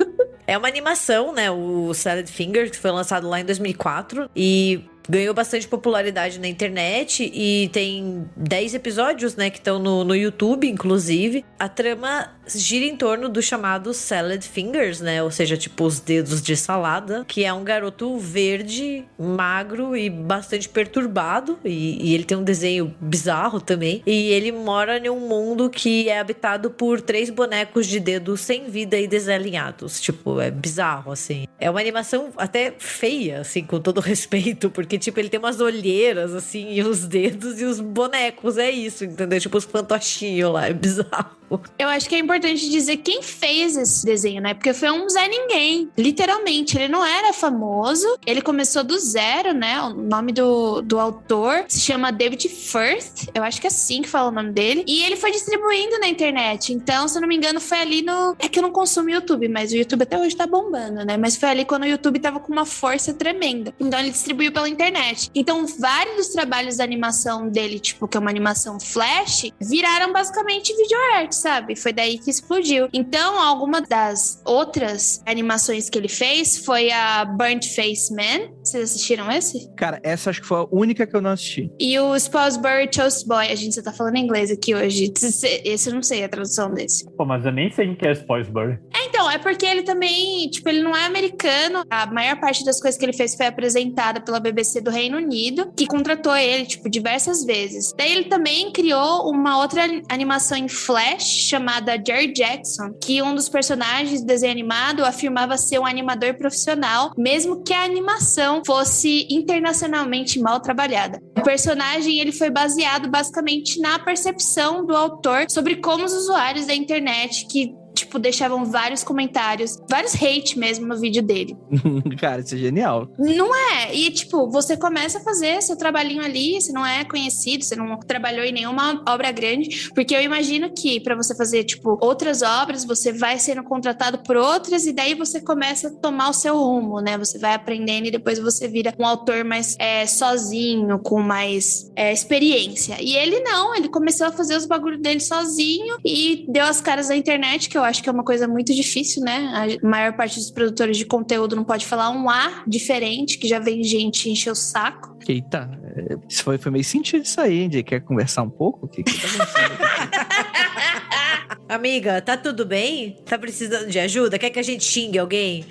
É uma animação, né? O Salad Fingers, que foi lançado lá em 2004. E ganhou bastante popularidade na internet e tem 10 episódios, né, que estão no YouTube, inclusive. A trama gira em torno do chamado Salad Fingers, né, ou seja, tipo os dedos de salada, que é um garoto verde, magro e bastante perturbado, e ele tem um desenho bizarro também, e ele mora em um mundo que é habitado por 3 bonecos de dedos sem vida e desalinhados. Tipo, é bizarro, assim. É uma animação até feia, assim, com todo respeito, porque tipo, ele tem umas olheiras, assim, e os dedos e os bonecos, é isso, entendeu? Tipo, os fantochinhos lá, é bizarro. Eu acho que é importante dizer quem fez esse desenho, né? Porque foi um Zé Ninguém, literalmente. Ele não era famoso, ele começou do zero, né? O nome do autor se chama David Firth, eu acho que é assim que fala o nome dele. E ele foi distribuindo na internet. Então, se eu não me engano, foi ali no... É que eu não consumo YouTube, mas o YouTube até hoje tá bombando, né? Mas foi ali quando o YouTube tava com uma força tremenda. Então, ele distribuiu pela internet. Então, vários dos trabalhos da animação dele, tipo, que é uma animação flash, viraram basicamente videoarte, sabe? Foi daí que explodiu. Então, alguma das outras animações que ele fez foi a Burnt Face Man. Vocês assistiram esse? Cara, essa acho que foi a única que eu não assisti. E o Salisbury Toast Boy. A gente só tá falando inglês aqui hoje. Esse eu não sei a tradução desse. Pô, mas eu nem sei quem é Salisbury. Então, é porque ele também, tipo, ele não é americano. A maior parte das coisas que ele fez foi apresentada pela BBC do Reino Unido, que contratou ele, tipo, diversas vezes. Daí ele também criou uma outra animação em Flash, chamada Jerry Jackson, que um dos personagens do desenho animado afirmava ser um animador profissional, mesmo que a animação fosse internacionalmente mal trabalhada. O personagem, ele foi baseado basicamente na percepção do autor sobre como os usuários da internet que tipo, deixavam vários comentários, vários hate mesmo no vídeo dele. Cara, isso é genial. Não é? E, tipo, você começa a fazer seu trabalhinho ali, você não é conhecido, você não trabalhou em nenhuma obra grande, porque eu imagino que pra você fazer, tipo, outras obras, você vai sendo contratado por outras e daí você começa a tomar o seu rumo, né? Você vai aprendendo e depois você vira um autor mais sozinho, com mais experiência. E ele não, ele começou a fazer os bagulhos dele sozinho e deu as caras na internet, que eu acho que é uma coisa muito difícil, né? A maior parte dos produtores de conteúdo não pode falar um A diferente, que já vem gente encher o saco. Eita, isso foi meio sentido isso aí, hein? Quer conversar um pouco? O que tá acontecendo? Amiga, tá tudo bem? Tá precisando de ajuda? Quer que a gente xingue alguém?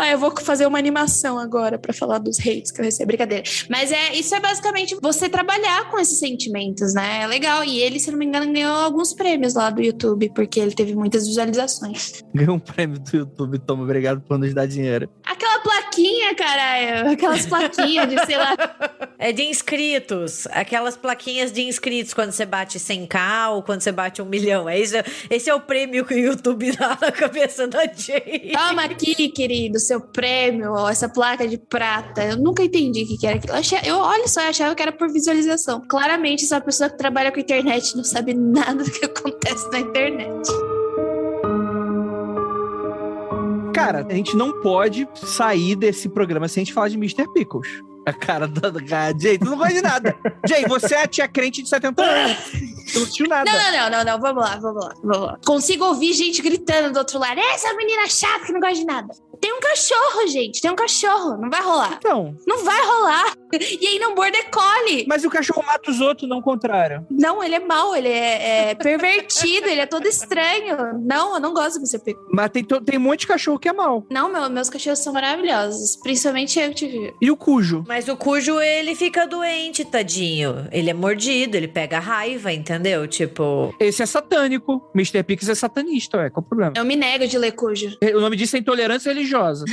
Eu vou fazer uma animação agora pra falar dos hates que eu recebo. Brincadeira. Mas isso é basicamente você trabalhar com esses sentimentos, né? É legal. E ele, se não me engano, ganhou alguns prêmios lá do YouTube, porque ele teve muitas visualizações. Ganhou um prêmio do YouTube, toma, obrigado por nos dar dinheiro. Aquela plaquinha, caralho. Aquelas plaquinhas de, sei lá... É de inscritos. Aquelas plaquinhas de inscritos quando você bate 100k ou quando você bate 1 milhão. Esse é o prêmio que o YouTube dá na cabeça da Jay. Toma aqui, querido, seu prêmio, essa placa de prata. Eu nunca entendi o que era aquilo. Eu achava que era por visualização. Claramente, essa pessoa que trabalha com internet não sabe nada do que acontece na internet. Cara, a gente não pode sair desse programa sem a gente falar de Mr. Pickles. A cara da Jay, tu não gosta de nada. Jay, você é a tia crente de 70 anos. Tu não assistiu nada. Não. Vamos lá. Consigo ouvir gente gritando do outro lado. Essa menina chata que não gosta de nada. Tem um cachorro, gente. Tem um cachorro. Não vai rolar. Então, Não vai rolar. E ainda um border collie. mas o cachorro mata os outros, não o contrário. Não, ele é mau. Ele é pervertido. Ele é todo estranho. Não, eu não gosto do Mr. Pickles. Mas tem um monte de cachorro que é mau. Não, meus cachorros são maravilhosos. Principalmente eu que tive. E o Cujo? Mas o Cujo, ele fica doente, tadinho. Ele é mordido, ele pega raiva, entendeu? Tipo... Esse é satânico. Mr. Pickles é satanista, ué. Qual o problema? Eu me nego de ler Cujo. O nome disso é intolerância religiosa.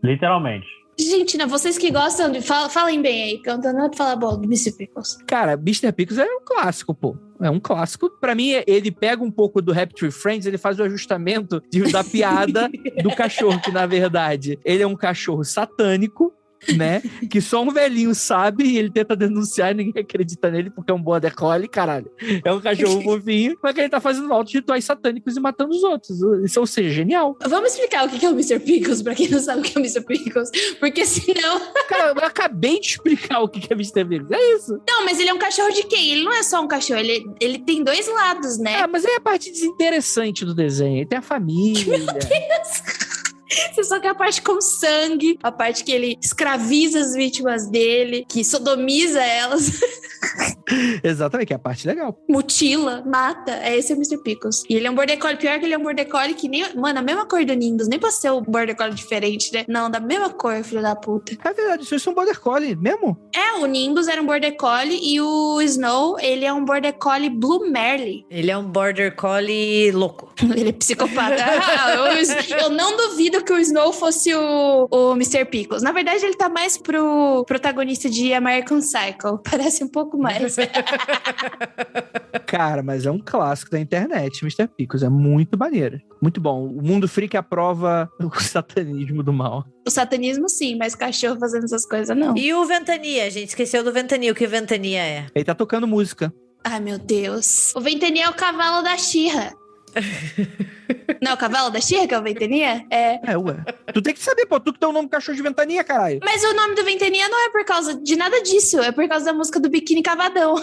Literalmente. Gente, não, vocês que gostam de... Falem bem aí, porque eu não tenho nada pra falar bom do Mr. Pickles. Cara, Mr. Pickles é um clássico, pô. É um clássico. Pra mim, ele pega um pouco do Happy Tree Friends, ele faz o ajustamento da piada do cachorro, que na verdade, ele é um cachorro satânico, né? Que só um velhinho sabe e ele tenta denunciar e ninguém acredita nele porque é um border collie, caralho. É um cachorro fofinho, mas que ele tá fazendo altos rituais satânicos e matando os outros. Isso, ou seja, genial. Vamos explicar o que é o Mr. Pickles, pra quem não sabe o que é o Mr. Pickles. Porque senão... Cara, eu acabei de explicar o que é Mr. Pickles. É isso. Não, mas ele é um cachorro de quem? Ele não é só um cachorro, ele tem dois lados, né? Ah, mas é a parte desinteressante do desenho. Ele tem a família. Você só quer a parte com sangue, a parte que ele escraviza as vítimas dele, que sodomiza elas, Exatamente, que é a parte legal. mutila, mata. Esse é o Mr. Pickles. E ele é um border collie, pior que ele é um border collie que nem... Mano, a mesma cor do Nimbus, nem pra ser um border collie diferente, né? Não, da mesma cor, filho da puta. É verdade, isso é um border collie mesmo? É, o Nimbus era um border collie e o Snow, ele é um border collie Blue Merle. Ele é um border collie louco. Ele é psicopata. Eu não duvido que o Snow fosse o Mr. Pickles. Na verdade, ele tá mais pro protagonista de American Psycho. Parece um pouco mais. Cara, mas é um clássico da internet, Mr. Pickles. É muito maneiro. Muito bom. O Mundo Freak aprova o satanismo do mal. O satanismo, sim, mas cachorro fazendo essas coisas, não. E o Ventania, a gente esqueceu do Ventania. O que Ventania é? Ele tá tocando música. Ai, meu Deus. O Ventania é o cavalo da She-Ra. Não é o cavalo da She-Ra que é o Ventania? É. É, ué. Tu tem que saber, pô. Tu que tem o nome do cachorro de Ventania, caralho. Mas o nome do Ventania não é por causa de nada disso. É por causa da música do Biquíni Cavadão.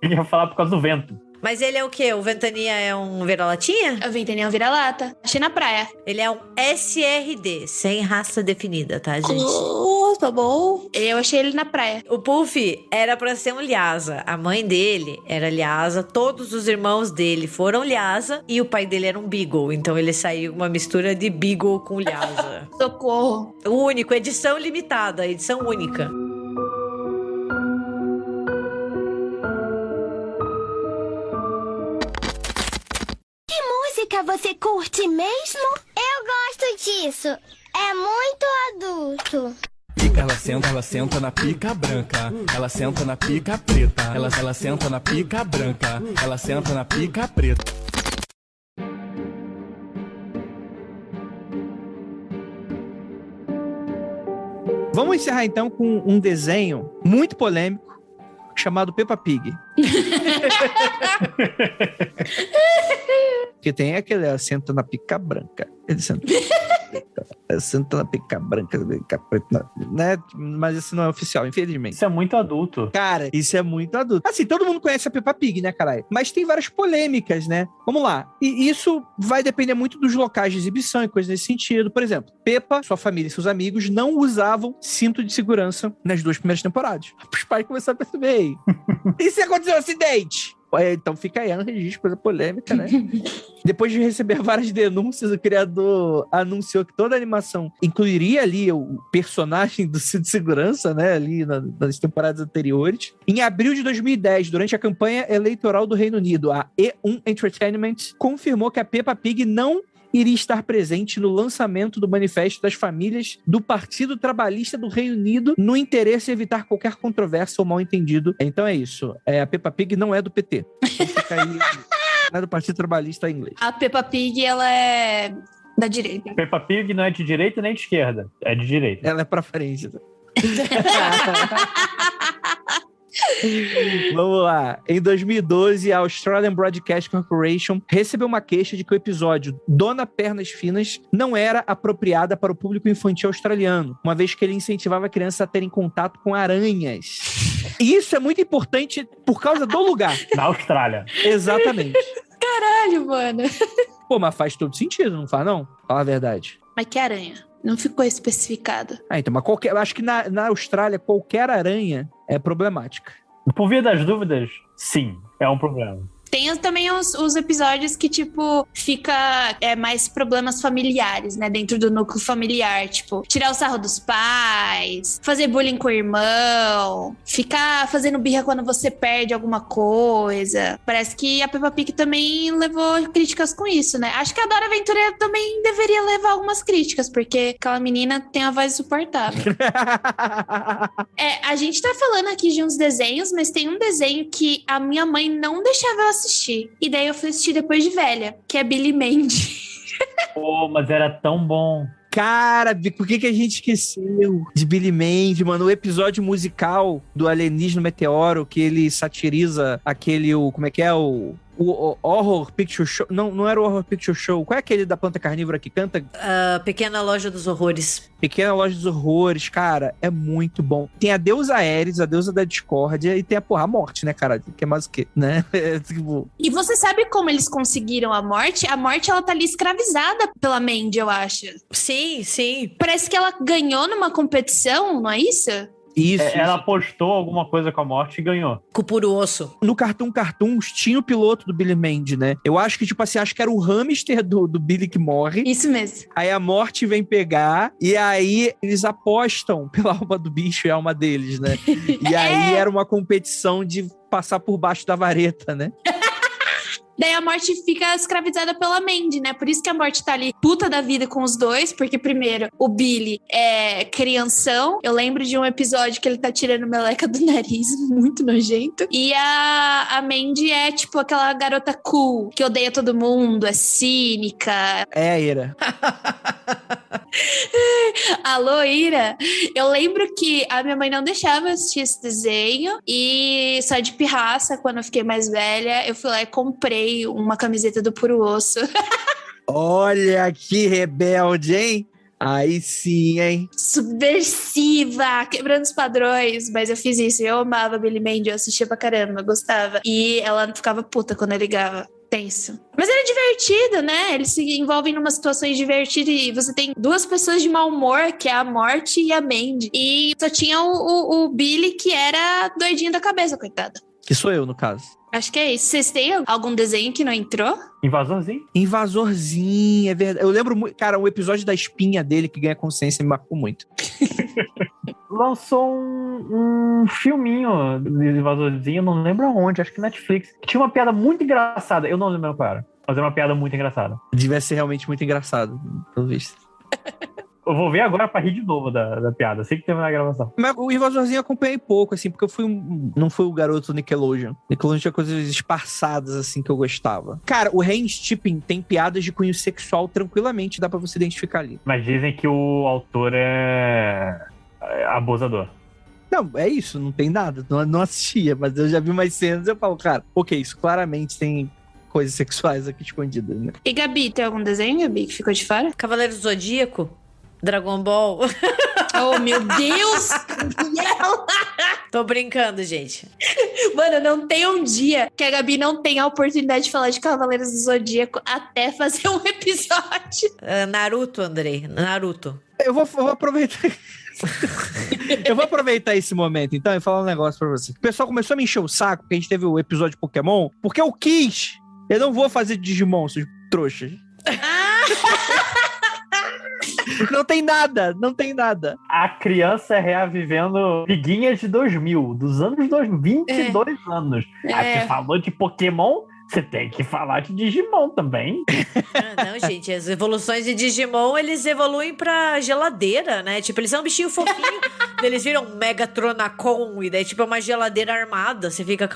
Eu ia falar por causa do vento. Mas ele é o quê? O Ventania é um vira-latinha? O Ventania é um vira-lata. Achei na praia. Ele é um SRD, sem raça definida, tá, gente? Oh, tá bom. Eu achei ele na praia. O Puff era pra ser um Lhasa. A mãe dele era Lhasa, todos os irmãos dele foram Lhasa e o pai dele era um Beagle. Então ele saiu uma mistura de Beagle com Lhasa. Socorro. O único, edição limitada, edição única. Que música você curte mesmo? Eu gosto disso. É muito adulto. Ela senta na pica branca. Ela senta na pica preta. Ela senta na pica branca. Ela senta na pica preta. Vamos encerrar então com um desenho muito polêmico chamado Peppa Pig. Que tem aquele, ela senta na pica branca. Ele senta na pica branca, né? Mas isso não é oficial, infelizmente. Isso é muito adulto. Cara, isso é muito adulto. Assim, todo mundo conhece a Peppa Pig, né, caralho? Mas tem várias polêmicas, né? Vamos lá. E isso vai depender muito dos locais de exibição e coisas nesse sentido. Por exemplo, Peppa, sua família e seus amigos não usavam cinto de segurança nas 2 primeiras temporadas. Os pais começaram a perceber. E se acontecer um acidente? Então fica aí, um registro, coisa polêmica, né? Depois de receber várias denúncias, o criador anunciou que toda a animação incluiria ali o personagem do cinto de segurança, né? Ali nas temporadas anteriores. Em abril de 2010, durante a campanha eleitoral do Reino Unido, a E1 Entertainment confirmou que a Peppa Pig não iria estar presente no lançamento do Manifesto das Famílias do Partido Trabalhista do Reino Unido, no interesse de evitar qualquer controvérsia ou mal-entendido. Então é isso. A Peppa Pig não é do PT. Então fica aí, não é do Partido Trabalhista inglês. A Peppa Pig, ela é da direita. Peppa Pig não é de direita nem de esquerda. É de direita. Ela é pra frente. Vamos lá. Em 2012, a Australian Broadcast Corporation recebeu uma queixa de que o episódio Dona Pernas Finas não era apropriada para o público infantil australiano, uma vez que ele incentivava a criança a terem contato com aranhas. E isso é muito importante por causa do lugar. Na Austrália. Exatamente. Caralho, mano. Pô, mas faz todo sentido, não faz não? Fala a verdade. Mas que aranha? Não ficou especificado. Então, mas eu acho que na Austrália, qualquer aranha é problemática. Por via das dúvidas, sim, é um problema. Tem também os episódios que, tipo, fica mais problemas familiares, né? Dentro do núcleo familiar. Tipo, tirar o sarro dos pais, fazer bullying com o irmão, ficar fazendo birra quando você perde alguma coisa. Parece que a Peppa Pig também levou críticas com isso, né? Acho que a Dora Aventureira também deveria levar algumas críticas, porque aquela menina tem a voz insuportável. A gente tá falando aqui de uns desenhos, mas tem um desenho que a minha mãe não deixava eu assistir. E daí eu fui assistir depois de velha, que é Billy Mandy. Pô, mas era tão bom. Cara, por que a gente esqueceu de Billy Mandy, mano? O episódio musical do Alienígena Meteoro, que ele satiriza aquele, como é que é? O Horror Picture Show. Não era o Horror Picture Show. Qual é aquele da planta carnívora que canta? Pequena Loja dos Horrores. Pequena Loja dos Horrores, cara, é muito bom. Tem a deusa Ares, a deusa da discórdia, e tem a morte, né, cara? Que é mais o quê, né? Tipo... E você sabe como eles conseguiram a morte? A morte, ela tá ali escravizada pela Mandy, eu acho. Sim, sim. Parece que ela ganhou numa competição, não é isso? Isso. Ela postou alguma coisa com a morte e ganhou. Com o puro osso. No Cartoons tinha o piloto do Billy Mandy, né? Eu acho que, tipo assim, acho que era o hamster do Billy que morre. Isso mesmo. Aí a morte vem pegar, e aí eles apostam pela alma do bicho e a alma deles, né? E aí era uma competição de passar por baixo da vareta, né? Daí a morte fica escravizada pela Mandy, né? Por isso que a morte tá ali puta da vida com os dois, porque primeiro, o Billy é crianção. Eu lembro de um episódio que ele tá tirando meleca do nariz, muito nojento. E a Mandy é tipo aquela garota cool, que odeia todo mundo, é cínica. É, Ira. Alô, Ira? Eu lembro que a minha mãe não deixava eu assistir esse desenho, e só de pirraça, quando eu fiquei mais velha, eu fui lá e comprei uma camiseta do Puro Osso. Olha que rebelde, hein? Aí sim, hein? Subversiva, quebrando os padrões. Mas eu fiz isso, eu amava Billy Mandy, eu assistia pra caramba, gostava. E ela ficava puta quando eu ligava. Tenso. Mas era divertido, né? Eles se envolvem numa situações divertidas e você tem duas pessoas de mau humor, que é a Morte e a Mandy. E só tinha o Billy, que era doidinho da cabeça, coitada. Que sou eu, no caso. Acho que é isso. Vocês têm algum desenho que não entrou? Invasorzinho? Invasorzinho, é verdade. Eu lembro muito, cara, o episódio da espinha dele que ganha consciência me marcou muito. Lançou um filminho de Invasorzinho, não lembro aonde, acho que Netflix. Que tinha uma piada muito engraçada. Eu não lembro qual era, mas era uma piada muito engraçada. Devia ser realmente muito engraçado, pelo visto. Eu vou ver agora pra rir de novo da piada, assim que terminar a gravação. Mas o Invasorzinho eu acompanhei pouco, assim, porque eu fui não fui o garoto Nickelodeon. Nickelodeon tinha coisas esparçadas, assim, que eu gostava. Cara, o Ren Stimpy tem piadas de cunho sexual tranquilamente, dá pra você identificar ali. Mas dizem que o autor é abusador. Não, é isso, não tem nada. Não assistia, mas eu já vi mais cenas e eu falo, cara, ok, isso claramente tem coisas sexuais aqui escondidas, né? E Gabi, tem algum desenho, Gabi, que ficou de fora? Cavaleiro do Zodíaco? Dragon Ball? Oh, meu Deus! Tô brincando, gente. Mano, não tem um dia que a Gabi não tenha a oportunidade de falar de Cavaleiros do Zodíaco até fazer um episódio. Naruto, Andrei. Naruto. Eu vou aproveitar... Eu vou aproveitar esse momento, então, e falar um negócio pra você. O pessoal começou a me encher o saco, porque a gente teve o episódio de Pokémon, porque eu quis. Eu não vou fazer Digimon, seus trouxas. Não tem nada. A criança reavivendo piguinhas de 2000, dos anos 22 anos. Aí você falou de Pokémon, você tem que falar de Digimon também. Não, gente, as evoluções de Digimon, eles evoluem pra geladeira, né? Tipo, eles são um bichinho fofinho, eles viram Megatronacon, e daí, tipo, é uma geladeira armada. Você fica,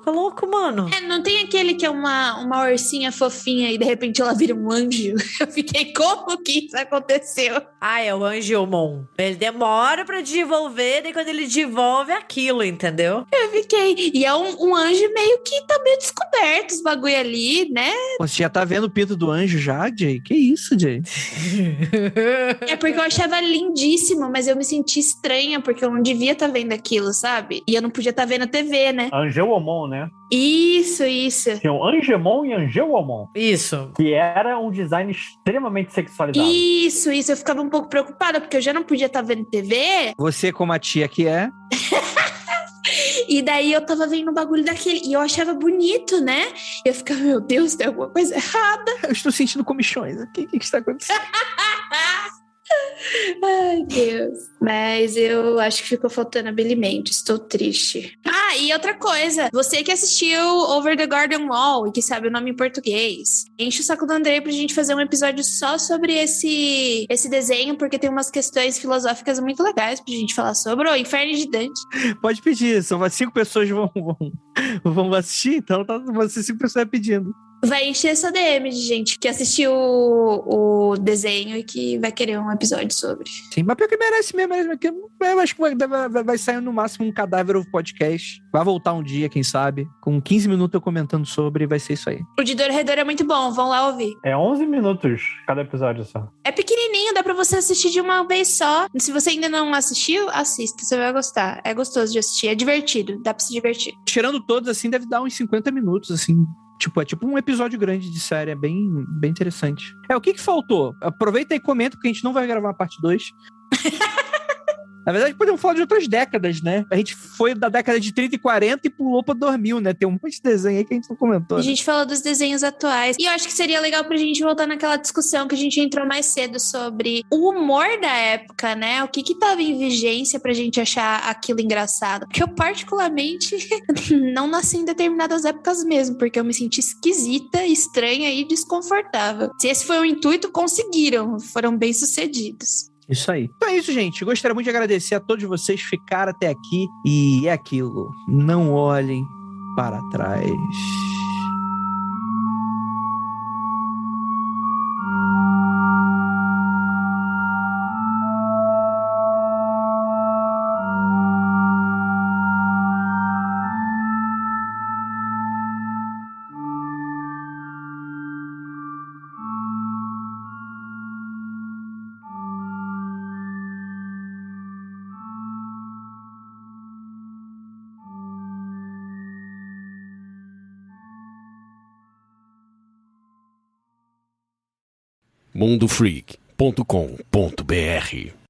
louco, mano. Não tem aquele que é uma ursinha fofinha e de repente ela vira um anjo? Eu fiquei, como que isso aconteceu? É o Angelmon. Ele demora pra desenvolver, daí quando ele desenvolve é aquilo, entendeu? Eu fiquei. E é um anjo meio que tá meio descoberto. Os bagulho ali, né? Você já tá vendo o pinto do anjo já, Jay? Que isso, Jay? É porque eu achava lindíssimo, mas eu me senti estranha, porque eu não devia estar vendo aquilo, sabe? E eu não podia estar vendo a TV, né? Angeomon, né? Isso. Tinha o Angemon e Angeomon. Isso. Que era um design extremamente sexualizado. Isso. Eu ficava um pouco preocupada, porque eu já não podia estar vendo TV. Você, como a tia que é... E daí eu tava vendo o bagulho daquele. E eu achava bonito, né? E eu ficava, meu Deus, tem alguma coisa errada. Eu estou sentindo comichões. O que está acontecendo? Ai, Deus. Mas eu acho que ficou faltando a Billy Mandy. Estou triste. Ah, e outra coisa. Você que assistiu Over the Garden Wall e que sabe o nome em português, enche o saco do Andrei pra gente fazer um episódio só sobre esse desenho, porque tem umas questões filosóficas muito legais pra gente falar sobre o Inferno de Dante. Pode pedir. São 5 pessoas vão assistir, então vão ser 5 pessoas pedindo. Vai encher essa DM de gente que assistiu o desenho e que vai querer um episódio sobre. Sim, mas pior que merece mesmo. Eu acho que vai sair no máximo um Cadáver of Podcast. Vai voltar um dia, quem sabe. Com 15 minutos eu comentando sobre, vai ser isso aí. O de Dorredor é muito bom, vão lá ouvir. É 11 minutos cada episódio só. É pequenininho, dá pra você assistir de uma vez só. Se você ainda não assistiu, assista, você vai gostar. É gostoso de assistir, é divertido, dá pra se divertir. Tirando todos, assim, deve dar uns 50 minutos, assim. É tipo um episódio grande de série, é bem interessante. O que faltou? Aproveita e comenta, porque a gente não vai gravar a parte 2. Na verdade, podemos falar de outras décadas, né? A gente foi da década de 30 e 40 e pulou pra 2000, né? Tem um monte de desenho aí que a gente não comentou. A Né? gente falou dos desenhos atuais. E eu acho que seria legal pra gente voltar naquela discussão que a gente entrou mais cedo sobre o humor da época, né? O que tava em vigência pra gente achar aquilo engraçado. Porque eu, particularmente, não nasci em determinadas épocas mesmo, porque eu me senti esquisita, estranha e desconfortável. Se esse foi o intuito, conseguiram. Foram bem-sucedidos. Isso aí. Então é isso, gente. Gostaria muito de agradecer a todos vocês que ficaram até aqui. E é aquilo. Não olhem para trás. mundofreak.com.br